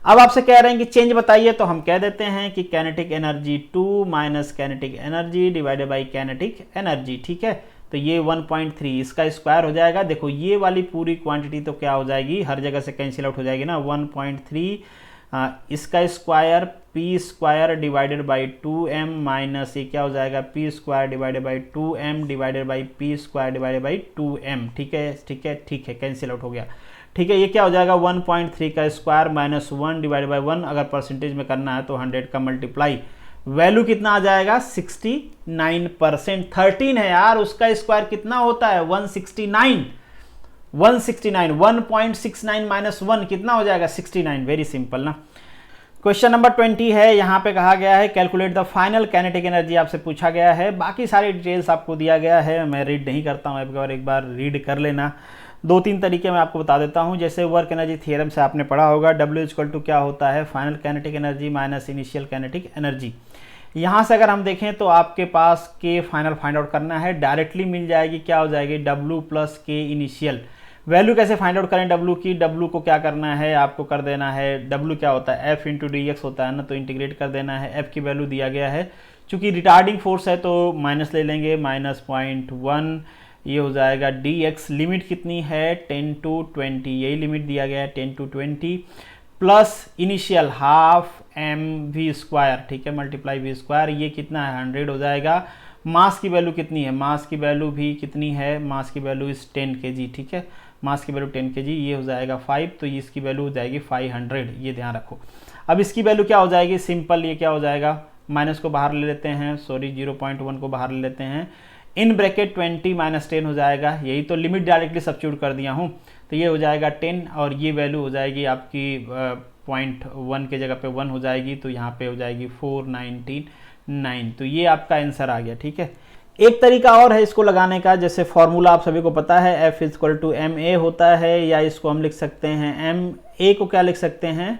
अब आपसे कह रहे हैं कि चेंज बताइए, तो हम कह देते हैं कि kinetic energy 2 minus kinetic energy divided by kinetic energy. ठीक है, तो ये 1.3 इसका स्क्वायर हो जाएगा। देखो ये वाली पूरी क्वांटिटी तो क्या हो जाएगी, हर जगह से कैंसिल आउट हो जाएगी ना, 1.3 इसका square p² divided by 2m minus ये क्या हो जाएगा, p² divided by 2m divided by p² divided by 2m। ठीक है ठीक है ठीक है, कैंसिल आउट हो गया। ठीक है, ये क्या हो जाएगा 1.3 का स्क्वायर माइनस 1 डिवाइडेड बाई 1, अगर परसेंटेज में करना है तो 100 का मल्टीप्लाई, वैल्यू कितना आ जाएगा 69%। 13 है यार, उसका स्क्वायर कितना होता है 169। 1.69 माइनस 1 कितना हो जाएगा 69। वेरी सिंपल ना। क्वेश्चन नंबर 20 है, यहाँ पे कहा गया है calculate the final kinetic energy आपसे पूछा गया है। बाकी सारी डिटेल्स आपको दिया गया है, मैं रीड नहीं करता हूँ, एक बार रीड कर लेना। 2-3 तरीके मैं आपको बता देता हूँ। जैसे वर्क एनर्जी थ्योरम से आपने पढ़ा होगा, W इक्वल टू क्या होता है, final kinetic energy minus initial kinetic energy. यहाँ से अगर हम देखें तो आपके पास के फाइनल फाइंड आउट करना है, डायरेक्टली मिल जाएगी, क्या हो जाएगी W प्लस के इनिशियल। वैल्यू कैसे फाइंड आउट करें W की, W को क्या करना है, आपको कर देना है, W क्या होता है F इंटू dx होता है ना, तो इंटीग्रेट कर देना है। F की वैल्यू दिया गया है, चूंकि रिटार्डिंग फोर्स है तो माइनस ले लेंगे, -0.1, ये हो जाएगा dx। लिमिट कितनी है 10 to 20, यही लिमिट दिया गया है 10 to 20, plus initial half mv², ठीक है, मल्टीप्लाई v², ये कितना है 100 हो जाएगा। मास की वैल्यू कितनी है, मास की वैल्यू भी कितनी है, मास की वैल्यू इस 10 kg, ठीक है, मास की वैल्यू 10 kg, ये हो जाएगा 5, तो इसकी वैल्यू हो जाएगी 500, ये ध्यान रखो। अब इसकी वैल्यू क्या हो जाएगी, सिंपल, ये क्या हो जाएगा, माइनस को बाहर ले लेते हैं, सॉरी 0.1 को बाहर ले लेते हैं, इन ब्रैकेट 20 माइनस 10 हो जाएगा, यही तो लिमिट डायरेक्टली सब्स्टिट्यूट कर दिया हूँ, तो ये हो जाएगा 10 और ये वैल्यू हो जाएगी आपकी 0.1 के जगह पे 1 हो जाएगी, तो यहाँ पे हो जाएगी 499। तो ये आपका आंसर आ गया। ठीक है, एक तरीका और है इसको लगाने का, जैसे फॉर्मूला आप सभी को पता है F इक्वल टू ma होता है, या इसको हम लिख सकते हैं ma को क्या लिख सकते हैं,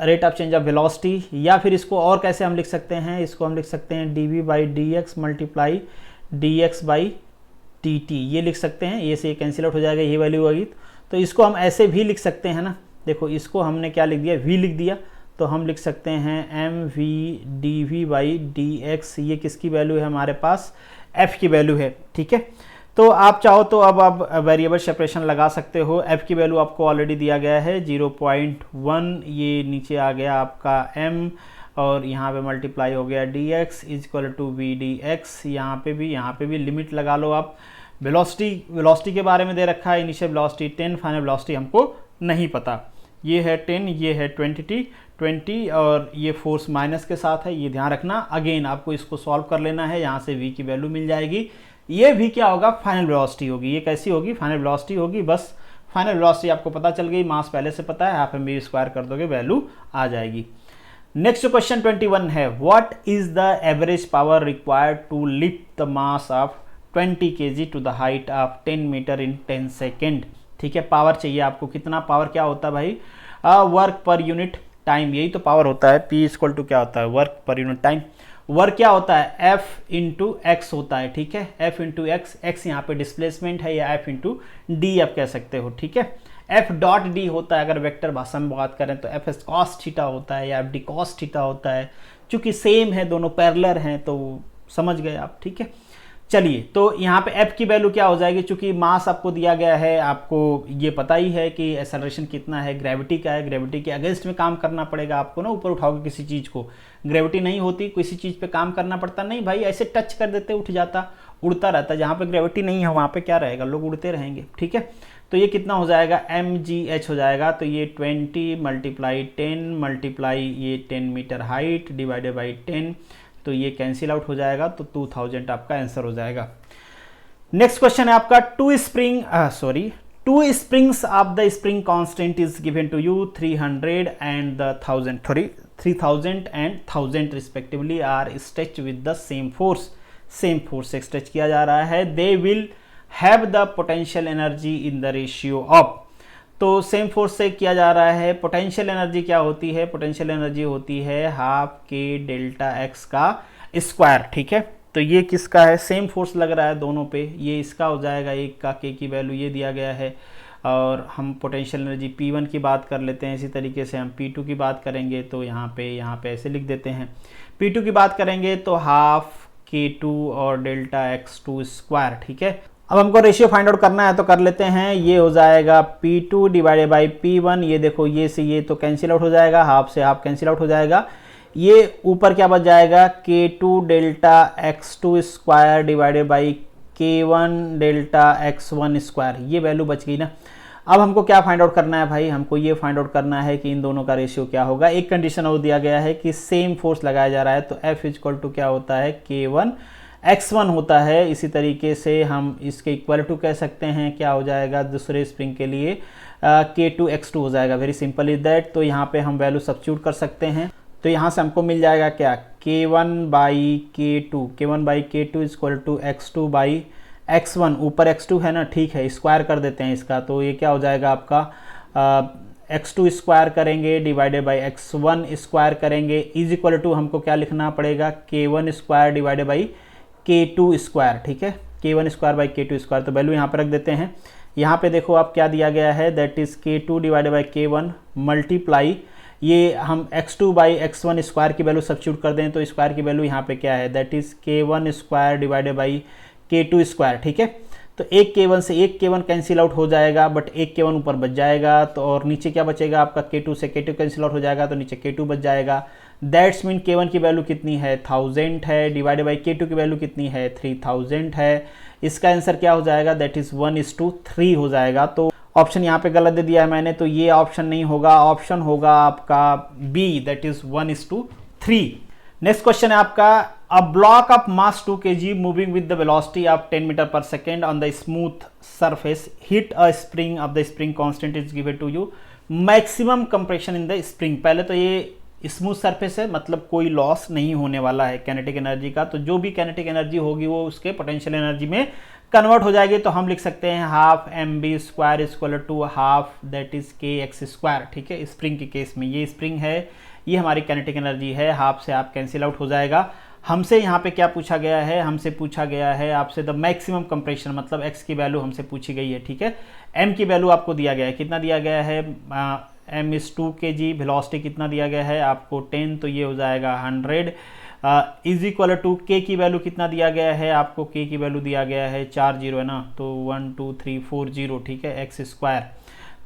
rate of change of velocity, या फिर इसको और कैसे हम लिख सकते हैं, इसको हम लिख सकते हैं dv by dx multiply dx by dt, ये लिख सकते हैं, ये से कैंसिल आउट हो जाएगा, ये वैल्यू होगी। तो इसको हम ऐसे भी लिख सकते हैं ना, देखो इसको हमने क्या लिख दिया, v लिख दिया, तो हम लिख सकते हैं mv dv बाई dx, ये किसकी वैल्यू है हमारे पास, f की वैल्यू है। ठीक है, तो आप चाहो तो अब आप वेरिएबल सेपरेशन लगा सकते हो। f की वैल्यू आपको ऑलरेडी दिया गया है 0.1, ये नीचे आ गया आपका m, और यहाँ पे मल्टीप्लाई हो गया dx equal to v dx, यहाँ पे भी लिमिट लगा लो आप। वेलोसिटी के बारे में दे रखा है, इनिशियल वेलोसिटी 10, फाइनल वेलोसिटी हमको नहीं पता, ये है 10, ये है 20 और ये फोर्स माइनस के साथ है, ये ध्यान रखना। अगेन आपको इसको सॉल्व कर लेना है, यहाँ से v की वैल्यू मिल जाएगी, ये v क्या होगा, फाइनल वेलोसिटी होगी। ये कैसी होगी, फाइनल वेलोसिटी होगी, बस फाइनल वेलोसिटी आपको पता चल गई, मास पहले से पता है, आप mv² कर दोगे, वैल्यू आ जाएगी। नेक्स्ट क्वेश्चन 21 है, what is the average power required to lift the mass of 20 kg to the height of 10 metre in 10 second. ठीक है, पावर चाहिए आपको, कितना पावर, क्या होता है भाई, वर्क पर यूनिट टाइम, यही तो पावर होता है। P इक्वल टू क्या होता है, work per unit time. Work क्या होता है, F इंटू एक्स होता है। ठीक है, F इंटू एक्स, एक्स यहाँ पे डिस्प्लेसमेंट है, या F इंटू डी आप कह सकते हो। ठीक है, F डॉट डी होता है, अगर वेक्टर भाषा में बात करें तो F cos थीटा होता है, या F d cos थीटा होता है, चूंकि सेम है, दोनों पैरेलल हैं, तो समझ गए आप। ठीक है, चलिए, तो यहाँ पे एफ की वैल्यू क्या हो जाएगी, चूंकि मास आपको दिया गया है, आपको ये पता ही है कि एक्सेलरेशन कितना है, ग्रेविटी क्या है, ग्रेविटी के अगेंस्ट में काम करना पड़ेगा आपको ना। ऊपर उठाओगे किसी चीज़ को, ग्रेविटी नहीं होती, किसी चीज़ पे काम करना पड़ता नहीं भाई, ऐसे टच कर देते उठ जाता, उड़ता रहता। जहाँ पे ग्रेविटी नहीं है वहाँ पे क्या रहेगा, लोग उड़ते रहेंगे, ठीक है। तो ये कितना हो जाएगा, mgh हो जाएगा। तो ये 20 मल्टीप्लाई 10 मल्टीप्लाई ये 10 मीटर हाइट डिवाइडेड बाई 10, तो ये कैंसिल आउट हो जाएगा, तो 2000 आपका आंसर हो जाएगा। नेक्स्ट क्वेश्चन है आपका, two springs of the spring constant is given to you 300 and the 3000 and 1000 respectively are stretch with the same force से स्ट्रेच किया जा रहा है। They will have the potential energy in the ratio of, तो same force से किया जा रहा है। पोटेंशियल एनर्जी क्या होती है, पोटेंशियल एनर्जी होती है हाफ के डेल्टा एक्स का स्क्वायर, ठीक है। तो ये किसका है, सेम फोर्स लग रहा है दोनों पे, ये इसका हो जाएगा, एक का के की वैल्यू ये दिया गया है, और हम पोटेंशियल एनर्जी P1 की बात कर लेते हैं। इसी तरीके से हम P2 की बात करेंगे, तो यहाँ पे ऐसे लिख देते हैं। P2 की बात करेंगे तो हाफ K2 और डेल्टा x2 स्क्वायर, ठीक है। अब हमको रेशियो फाइंड आउट करना है, तो कर लेते हैं। ये हो जाएगा P2 डिवाइडेड बाई P1, ये देखो ये से ये तो कैंसिल आउट हो जाएगा, हाफ से हाफ कैंसिल आउट हो जाएगा। ये ऊपर क्या बच जाएगा, K2 delta x2 square divided by K1 delta x1 square, ये वैल्यू बच गई ना। अब हमको क्या फाइंड आउट करना है भाई, हमको ये फाइंड आउट करना है कि इन दोनों का रेशियो क्या होगा। एक कंडीशन और दिया गया है कि सेम फोर्स लगाया जा रहा है, तो F इक्वल टू क्या होता है, K1 x1 होता है। इसी तरीके से हम इसके इक्वल टू कह सकते हैं, क्या हो जाएगा दूसरे स्प्रिंग के लिए K2 x2 हो जाएगा। Very simple is that. तो यहाँ पे हम वैल्यू सब्स्टिट्यूट कर सकते हैं, तो यहाँ से हमको मिल जाएगा क्या, K1 by K2 equal to x2 by x1, ऊपर x2 है ना, ठीक है, स्क्वायर कर देते हैं इसका। तो ये क्या हो जाएगा आपका x2 स्क्वायर करेंगे डिवाइडेड बाई x1 स्क्वायर करेंगे, इज इक्वल टू हमको क्या लिखना पड़ेगा, K1 square divided by K2 square, ठीक है, K1 square by K2 square. तो वैल्यू यहाँ पर रख देते हैं। यहाँ पे देखो आप क्या दिया गया है, that is K2 divided by K1 multiply, ये हम x2 बाई x1 स्क्वायर की वैल्यू सब्स्टिट्यूट कर दें, तो स्क्वायर की वैल्यू यहाँ पे क्या है, that is K1 square divided by K2 square, ठीक है। तो एक K1 से एक K1 कैंसिल आउट हो जाएगा, बट एक K1 ऊपर बच जाएगा, तो और नीचे क्या बचेगा आपका, K2 से K2 कैंसिल आउट हो जाएगा, तो नीचे K2 बच जाएगा। दैट्स मीन K1 की वैल्यू कितनी है, 1000 है, डिवाइडेड बाई K2 की वैल्यू कितनी है, 3000 है। इसका आंसर क्या हो जाएगा, दैट इज 1:3 हो जाएगा। तो ऑप्शन यहाँ पे गलत दे दिया है मैंने, तो ये ऑप्शन नहीं होगा, ऑप्शन होगा आपका B, that is 1:3। Next question है आपका, a block of mass 2 kg moving with the velocity of 10 metre per second on the smooth surface hit a spring of the spring constant is given to you, maximum compression in the spring. पहले तो ये smooth surface है, मतलब कोई loss नहीं होने वाला है कैनेटिक एनर्जी का, तो जो भी कैनेटिक एनर्जी होगी वो उसके पोटेंशियल एनर्जी में कन्वर्ट हो जाएगी। तो हम लिख सकते हैं half mb square equal to half that is kx square, ठीक है। स्प्रिंग के केस में ये स्प्रिंग है, ये हमारी कैनेटिक एनर्जी है, हाफ से हाफ कैंसिल आउट हो जाएगा। हमसे यहाँ पे क्या पूछा गया है, हमसे पूछा गया है आपसे द मैक्सिमम कंप्रेशन, मतलब x की वैल्यू हमसे पूछी गई है, ठीक है। m की वैल्यू आपको दिया गया है, कितना दिया गया है, m इज 2 kg, वेलोसिटी कितना दिया गया है आपको 10, तो ये हो जाएगा 100 इज इक्वल टू k की वैल्यू कितना दिया गया है आपको, k की वैल्यू दिया गया है 4 जीरो है ना, तो 1 2 3 4 0, ठीक है, x स्क्वायर।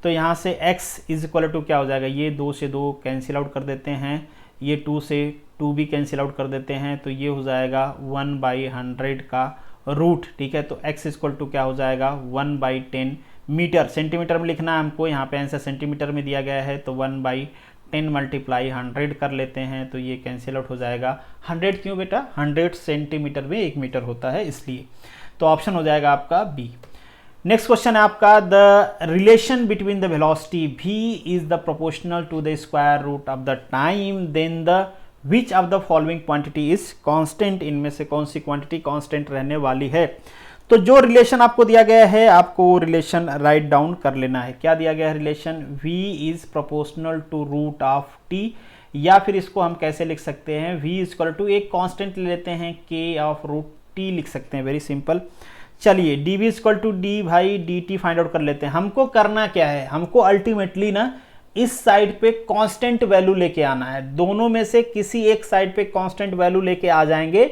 तो यहाँ से x इज इक्वल टू क्या हो जाएगा, ये 2 से 2 कैंसिल आउट कर देते हैं, ये 2 से 2 भी कैंसिल आउट कर देते हैं, तो ये हो जाएगा 1/100 का रूट, ठीक है। तो x इक्वल टू क्या हो जाएगा 1/10 मीटर, सेंटीमीटर में लिखना है हमको, यहाँ पे आंसर सेंटीमीटर में दिया गया है, तो 1/10 मल्टीप्लाई 100 कर लेते हैं, तो ये कैंसिल आउट हो जाएगा। 100 क्यों बेटा, 100 सेंटीमीटर में 1 मीटर होता है इसलिए, तो ऑप्शन हो जाएगा आपका बी। नेक्स्ट क्वेश्चन है आपका, the relation between the velocity v is the proportional to the square root of the time, then the which of the following quantity is constant, इनमें से कौन सी क्वांटिटी कांस्टेंट रहने वाली है। तो जो रिलेशन आपको दिया गया है, आपको रिलेशन राइट डाउन कर लेना है। क्या दिया गया है relation, v is proportional to root of t, या फिर इसको हम कैसे लिख सकते हैं, v इक्वल टू एक कांस्टेंट ले लेते हैं k ऑफ रूट t लिख सकते हैं, वेरी सिंपल। चलिए dv इक्वल टू डी भाई dt फाइंड आउट कर लेते हैं। हमको करना क्या है, हमको अल्टीमेटली ना इस साइड पे कांस्टेंट वैल्यू लेके आना है, दोनों में से किसी एक साइड पे कांस्टेंट वैल्यू लेके आ जाएंगे,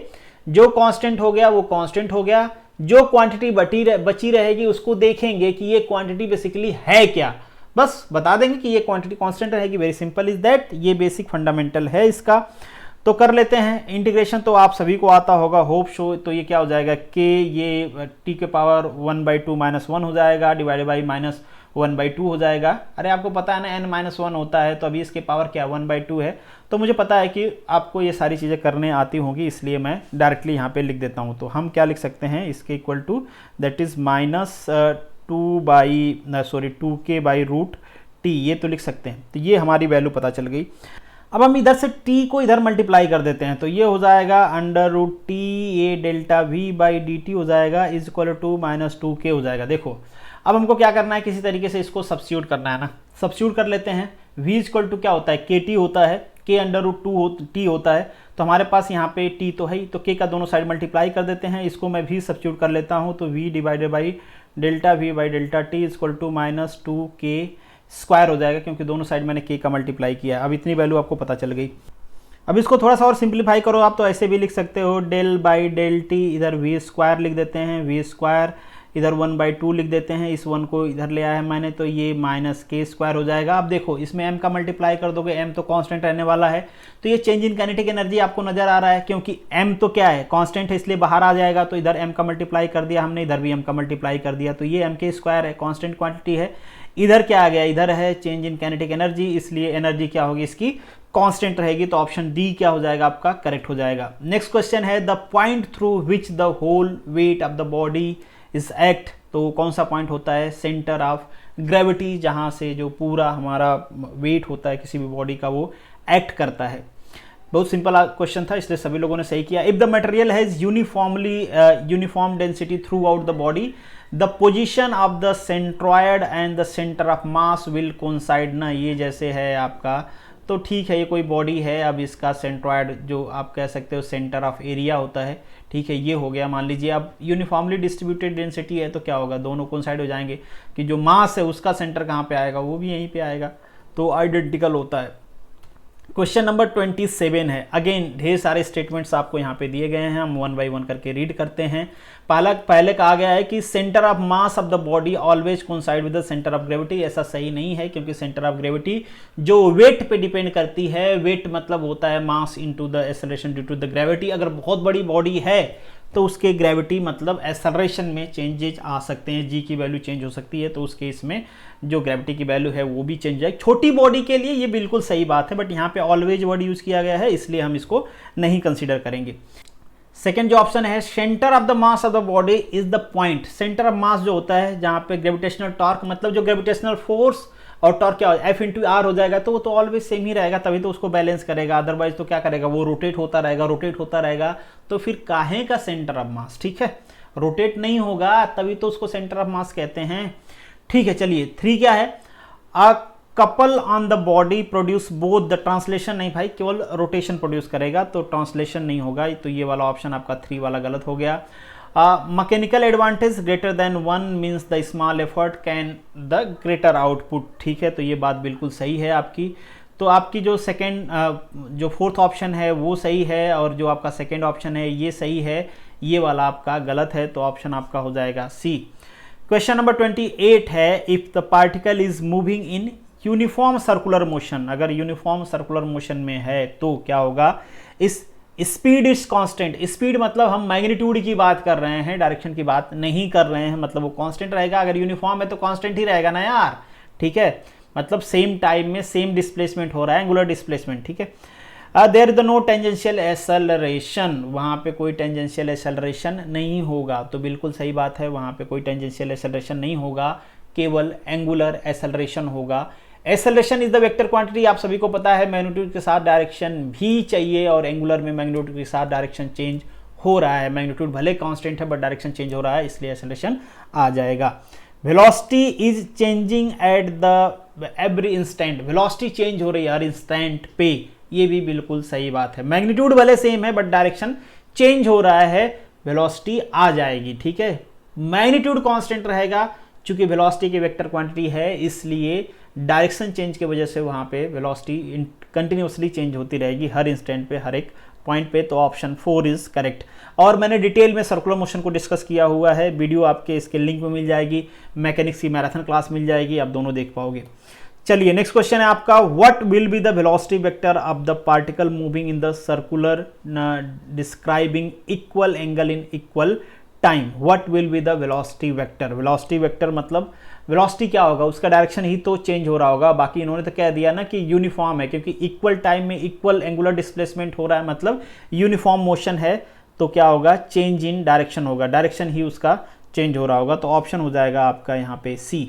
जो कांस्टेंट हो गया वो कांस्टेंट हो गया, जो क्वांटिटी बची रहेगी उसको देखेंगे कि ये क्वांटिटी बेसिकली है क्या, बस बता देंगे कि ये क्वांटिटी कांस्टेंट रहेगी। वेरी सिंपल इज दैट, ये बेसिक फंडामेंटल है इसका। तो कर लेते हैं इंटीग्रेशन, तो आप सभी को आता होगा होप शो। तो ये क्या हो जाएगा के, ये टी के पावर 1/2 -1 हो जाएगा, डिवाइडेड बाई -1/2 हो जाएगा। अरे आपको पता है ना n-1 होता है, तो अभी इसके पावर क्या 1/2 है। तो मुझे पता है कि आपको ये सारी चीज़ें करने आती होंगी, इसलिए मैं डायरेक्टली यहाँ पे लिख देता हूँ। तो हम क्या लिख सकते हैं इसके equal to, that is -2k/√t, ये तो लिख सकते हैं। तो ये हमारी वैल्यू पता चल गई। अब हम इधर से t को इधर मल्टीप्लाई कर देते हैं, तो ये हो जाएगा √t a डेल्टा v/dt हो जाएगा इज इक्वल टू -2k हो जाएगा। देखो अब हमको क्या करना है, किसी तरीके से इसको सब्स्टिट्यूट करना है ना, सब्स्टिट्यूट कर लेते हैं। v इक्वल टू क्या होता है, kt होता है, k √2t होता है। तो हमारे पास यहाँ पे t तो है ही, तो k का दोनों साइड मल्टीप्लाई कर देते हैं। इसको मैं v सब्स्टिट्यूट कर लेता हूँ, तो v डिवाइडेड बाई डेल्टा v/डेल्टा t equal to -2k square हो जाएगा, क्योंकि दोनों साइड मैंने k का मल्टीप्लाई किया। अब इतनी वैल्यू आपको पता चल गई। अब इसको थोड़ा सा और सिंप्लीफाई करो आप, तो ऐसे भी लिख सकते हो, डेल बाई डेल टी, इधर v स्क्वायर लिख देते हैं, v स्क्वायर इधर 1/2 लिख देते हैं, इस 1 को इधर ले आया है मैंने, तो ये -k स्क्वायर हो जाएगा। अब देखो इसमें m का मल्टीप्लाई कर दोगे, m तो कांस्टेंट रहने वाला है, तो ये चेंज इन काइनेटिक एनर्जी आपको नजर आ रहा है, क्योंकि m तो क्या है कांस्टेंट है, इसलिए बाहर आ जाएगा। तो इधर m का मल्टीप्लाई कर दिया हमने, इधर भी m का मल्टीप्लाई कर दिया, तो ये m के स्क्वायर है, कांस्टेंट क्वांटिटी है। इधर क्या आ गया, इधर है चेंज इन काइनेटिक एनर्जी, इसलिए एनर्जी क्या होगी इसकी कांस्टेंट रहेगी। तो ऑप्शन डी क्या हो जाएगा आपका, करेक्ट हो जाएगा। नेक्स्ट क्वेश्चन है, the point through which the whole weight of the body is act, तो कौन सा पॉइंट होता है, सेंटर ऑफ ग्रेविटी, जहां से जो पूरा हमारा वेट होता है किसी भी बॉडी का वो एक्ट करता है। बहुत सिंपल क्वेश्चन था, इसलिए सभी लोगों ने सही किया। If the material has uniform density through out the body, the position of the centroid and the centre of mass will coincide ना, ये जैसे है आपका, तो ठीक है ये कोई बॉडी है, अब इसका सेंट्रॉयड जो आप कह सकते हो सेंटर ऑफ एरिया होता है, ठीक है ये हो गया। मान लीजिए अब यूनिफॉर्मली डिस्ट्रीब्यूटेड डेंसिटी है, तो क्या होगा, दोनों कोइंसाइड हो जाएंगे कि जो मास है उसका सेंटर कहाँ पे आएगा, वो भी यहीं पे आएगा, तो आइडेंटिकल होता है। क्वेश्चन नंबर 27 है, अगेन ढेर सारे स्टेटमेंट्स आपको यहाँ पे दिए गए हैं, हम 1 बाई 1 करके रीड करते हैं। पहले कहा गया है कि centre of mass of the body always coincide with the centre of gravity, ऐसा सही नहीं है, क्योंकि सेंटर ऑफ ग्रेविटी जो वेट पे डिपेंड करती है, वेट मतलब होता है mass into the acceleration due to the gravity. अगर बहुत बड़ी बॉडी है तो उसके ग्रेविटी मतलब एक्सेलरेशन में चेंजेज आ सकते हैं, जी की वैल्यू चेंज हो सकती है, तो उस केस में जो ग्रेविटी की वैल्यू है वो भी चेंज है। छोटी बॉडी के लिए ये बिल्कुल सही बात है, बट यहाँ पे ऑलवेज वर्ड यूज किया गया है, इसलिए हम इसको नहीं कंसीडर करेंगे। सेकेंड जो ऑप्शन है, centre of the mass of the body is the point, centre of मास जो होता है जहाँ पे ग्रेविटेशनल टॉर्क मतलब जो ग्रेविटेशनल फोर्स और टॉर्क क्या F इंटू आर हो जाएगा, तो वो तो ऑलवेज सेम ही रहेगा, तभी तो उसको बैलेंस करेगा, अदरवाइज तो क्या करेगा, वो रोटेट होता रहेगा, तो फिर काहे का सेंटर ऑफ मास, ठीक है, रोटेट नहीं होगा, तभी तो उसको सेंटर ऑफ मास कहते हैं। ठीक है, चलिए 3 क्या है, a couple on the body produce both the, translation नहीं भाई, केवल रोटेशन प्रोड्यूस करेगा, तो ट्रांसलेशन नहीं होगा, तो ये वाला ऑप्शन आपका 3 वाला गलत हो गया। Mechanical advantage greater than 1 means the small effort can the greater output, ठीक है, तो ये बात बिल्कुल सही है आपकी। तो आपकी जो जो फोर्थ ऑप्शन है वो सही है, और जो आपका सेकेंड ऑप्शन है ये सही है, ये वाला आपका गलत है, तो ऑप्शन आपका हो जाएगा सी। क्वेश्चन नंबर 28 है, if the particle is moving in uniform circular motion, अगर यूनिफॉर्म सर्कुलर मोशन में है तो क्या होगा, इस स्पीड इज कांस्टेंट, स्पीड मतलब हम मैग्नीट्यूड की बात कर रहे हैं, डायरेक्शन की बात नहीं कर रहे हैं, मतलब वो कांस्टेंट रहेगा। अगर यूनिफॉर्म है तो कांस्टेंट ही रहेगा ना यार, ठीक है, मतलब सेम टाइम में सेम डिस्प्लेसमेंट हो रहा है, एंगुलर डिस्प्लेसमेंट, ठीक है। There is no tangential acceleration, वहाँ पे कोई टेंजेंशियल एक्सेलरेशन नहीं होगा, तो बिल्कुल सही बात है, वहाँ पे कोई टेंजेंशियल एक्सेलरेशन नहीं होगा, केवल एंगुलर एक्सेलरेशन होगा। Acceleration is the vector quantity, आप सभी को पता है, मैग्नीट्यूड के साथ डायरेक्शन भी चाहिए, और एंगुलर में मैग्नीट्यूड के साथ डायरेक्शन चेंज हो रहा है, मैग्नीट्यूड भले कांस्टेंट है बट डायरेक्शन चेंज हो रहा है, इसलिए एक्सेलरेशन आ जाएगा। Velocity is changing at the every instant, velocity change हो रही है हर इंस्टेंट पे, ये भी बिल्कुल सही बात है। मैग्नीट्यूड भले सेम है बट डायरेक्शन चेंज हो रहा है, वेलोसिटी आ जाएगी, ठीक है। मैग्नीट्यूड कांस्टेंट रहेगा, चूंकि वेलोसिटी की वेक्टर क्वांटिटी है, इसलिए डायरेक्शन चेंज की वजह से वहां पे वेलोसिटी कंटिन्यूसली चेंज होती रहेगी हर इंस्टेंट पे, हर एक पॉइंट पे, तो ऑप्शन 4 इज करेक्ट। और मैंने डिटेल में सर्कुलर मोशन को डिस्कस किया हुआ है, वीडियो आपके इसके लिंक में मिल जाएगी, मैकेनिक्स की मैराथन क्लास मिल जाएगी, आप दोनों देख पाओगे। चलिए नेक्स्ट क्वेश्चन है आपका, what will be the velocity vector of the particle moving in the circular describing equal angle in equal time. What will be the velocity vector. Velocity vector मतलब velocity क्या होगा, उसका डायरेक्शन ही तो change हो रहा होगा। बाकी इन्होंने तो कह दिया ना कि यूनिफॉर्म है, क्योंकि इक्वल टाइम में इक्वल एंगुलर डिस्प्लेसमेंट हो रहा है, मतलब यूनिफॉर्म मोशन है, तो क्या होगा, चेंज इन डायरेक्शन होगा, डायरेक्शन ही उसका चेंज हो रहा होगा। तो ऑप्शन हो जाएगा आपका यहाँ पे सी।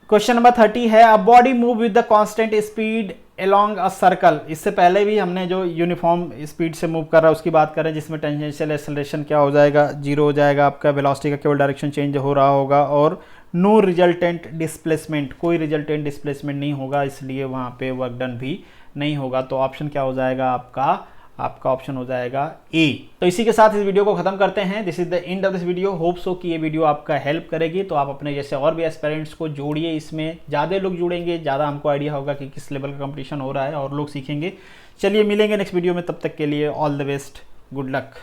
क्वेश्चन नंबर 30 है, a body move with the constant speed along a circle. इससे पहले भी हमने जो यूनिफॉर्म स्पीड से मूव कर रहा है उसकी बात करें, जिसमें टेंजेंशियल एक्सेलरेशन क्या हो जाएगा, 0 हो जाएगा आपका, वेलोसिटी का केवल डायरेक्शन चेंज हो रहा होगा, और नो रिजल्टेंट डिस्प्लेसमेंट, कोई रिजल्टेंट डिस्प्लेसमेंट नहीं होगा, इसलिए वहाँ पे वर्क डन भी नहीं होगा। तो ऑप्शन क्या हो जाएगा आपका ऑप्शन हो जाएगा ए। तो इसी के साथ इस वीडियो को खत्म करते हैं। This is the end of this video. Hope so कि ये वीडियो आपका हेल्प करेगी, तो आप अपने जैसे और भी एस्पिरेंट्स को जोड़िए इसमें, ज़्यादा लोग जुड़ेंगे, ज़्यादा हमको आइडिया होगा कि किस लेवल का कंपटीशन हो रहा है और लोग सीखेंगे। चलिए मिलेंगे नेक्स्ट वीडियो में, तब तक के लिए all the best, good luck.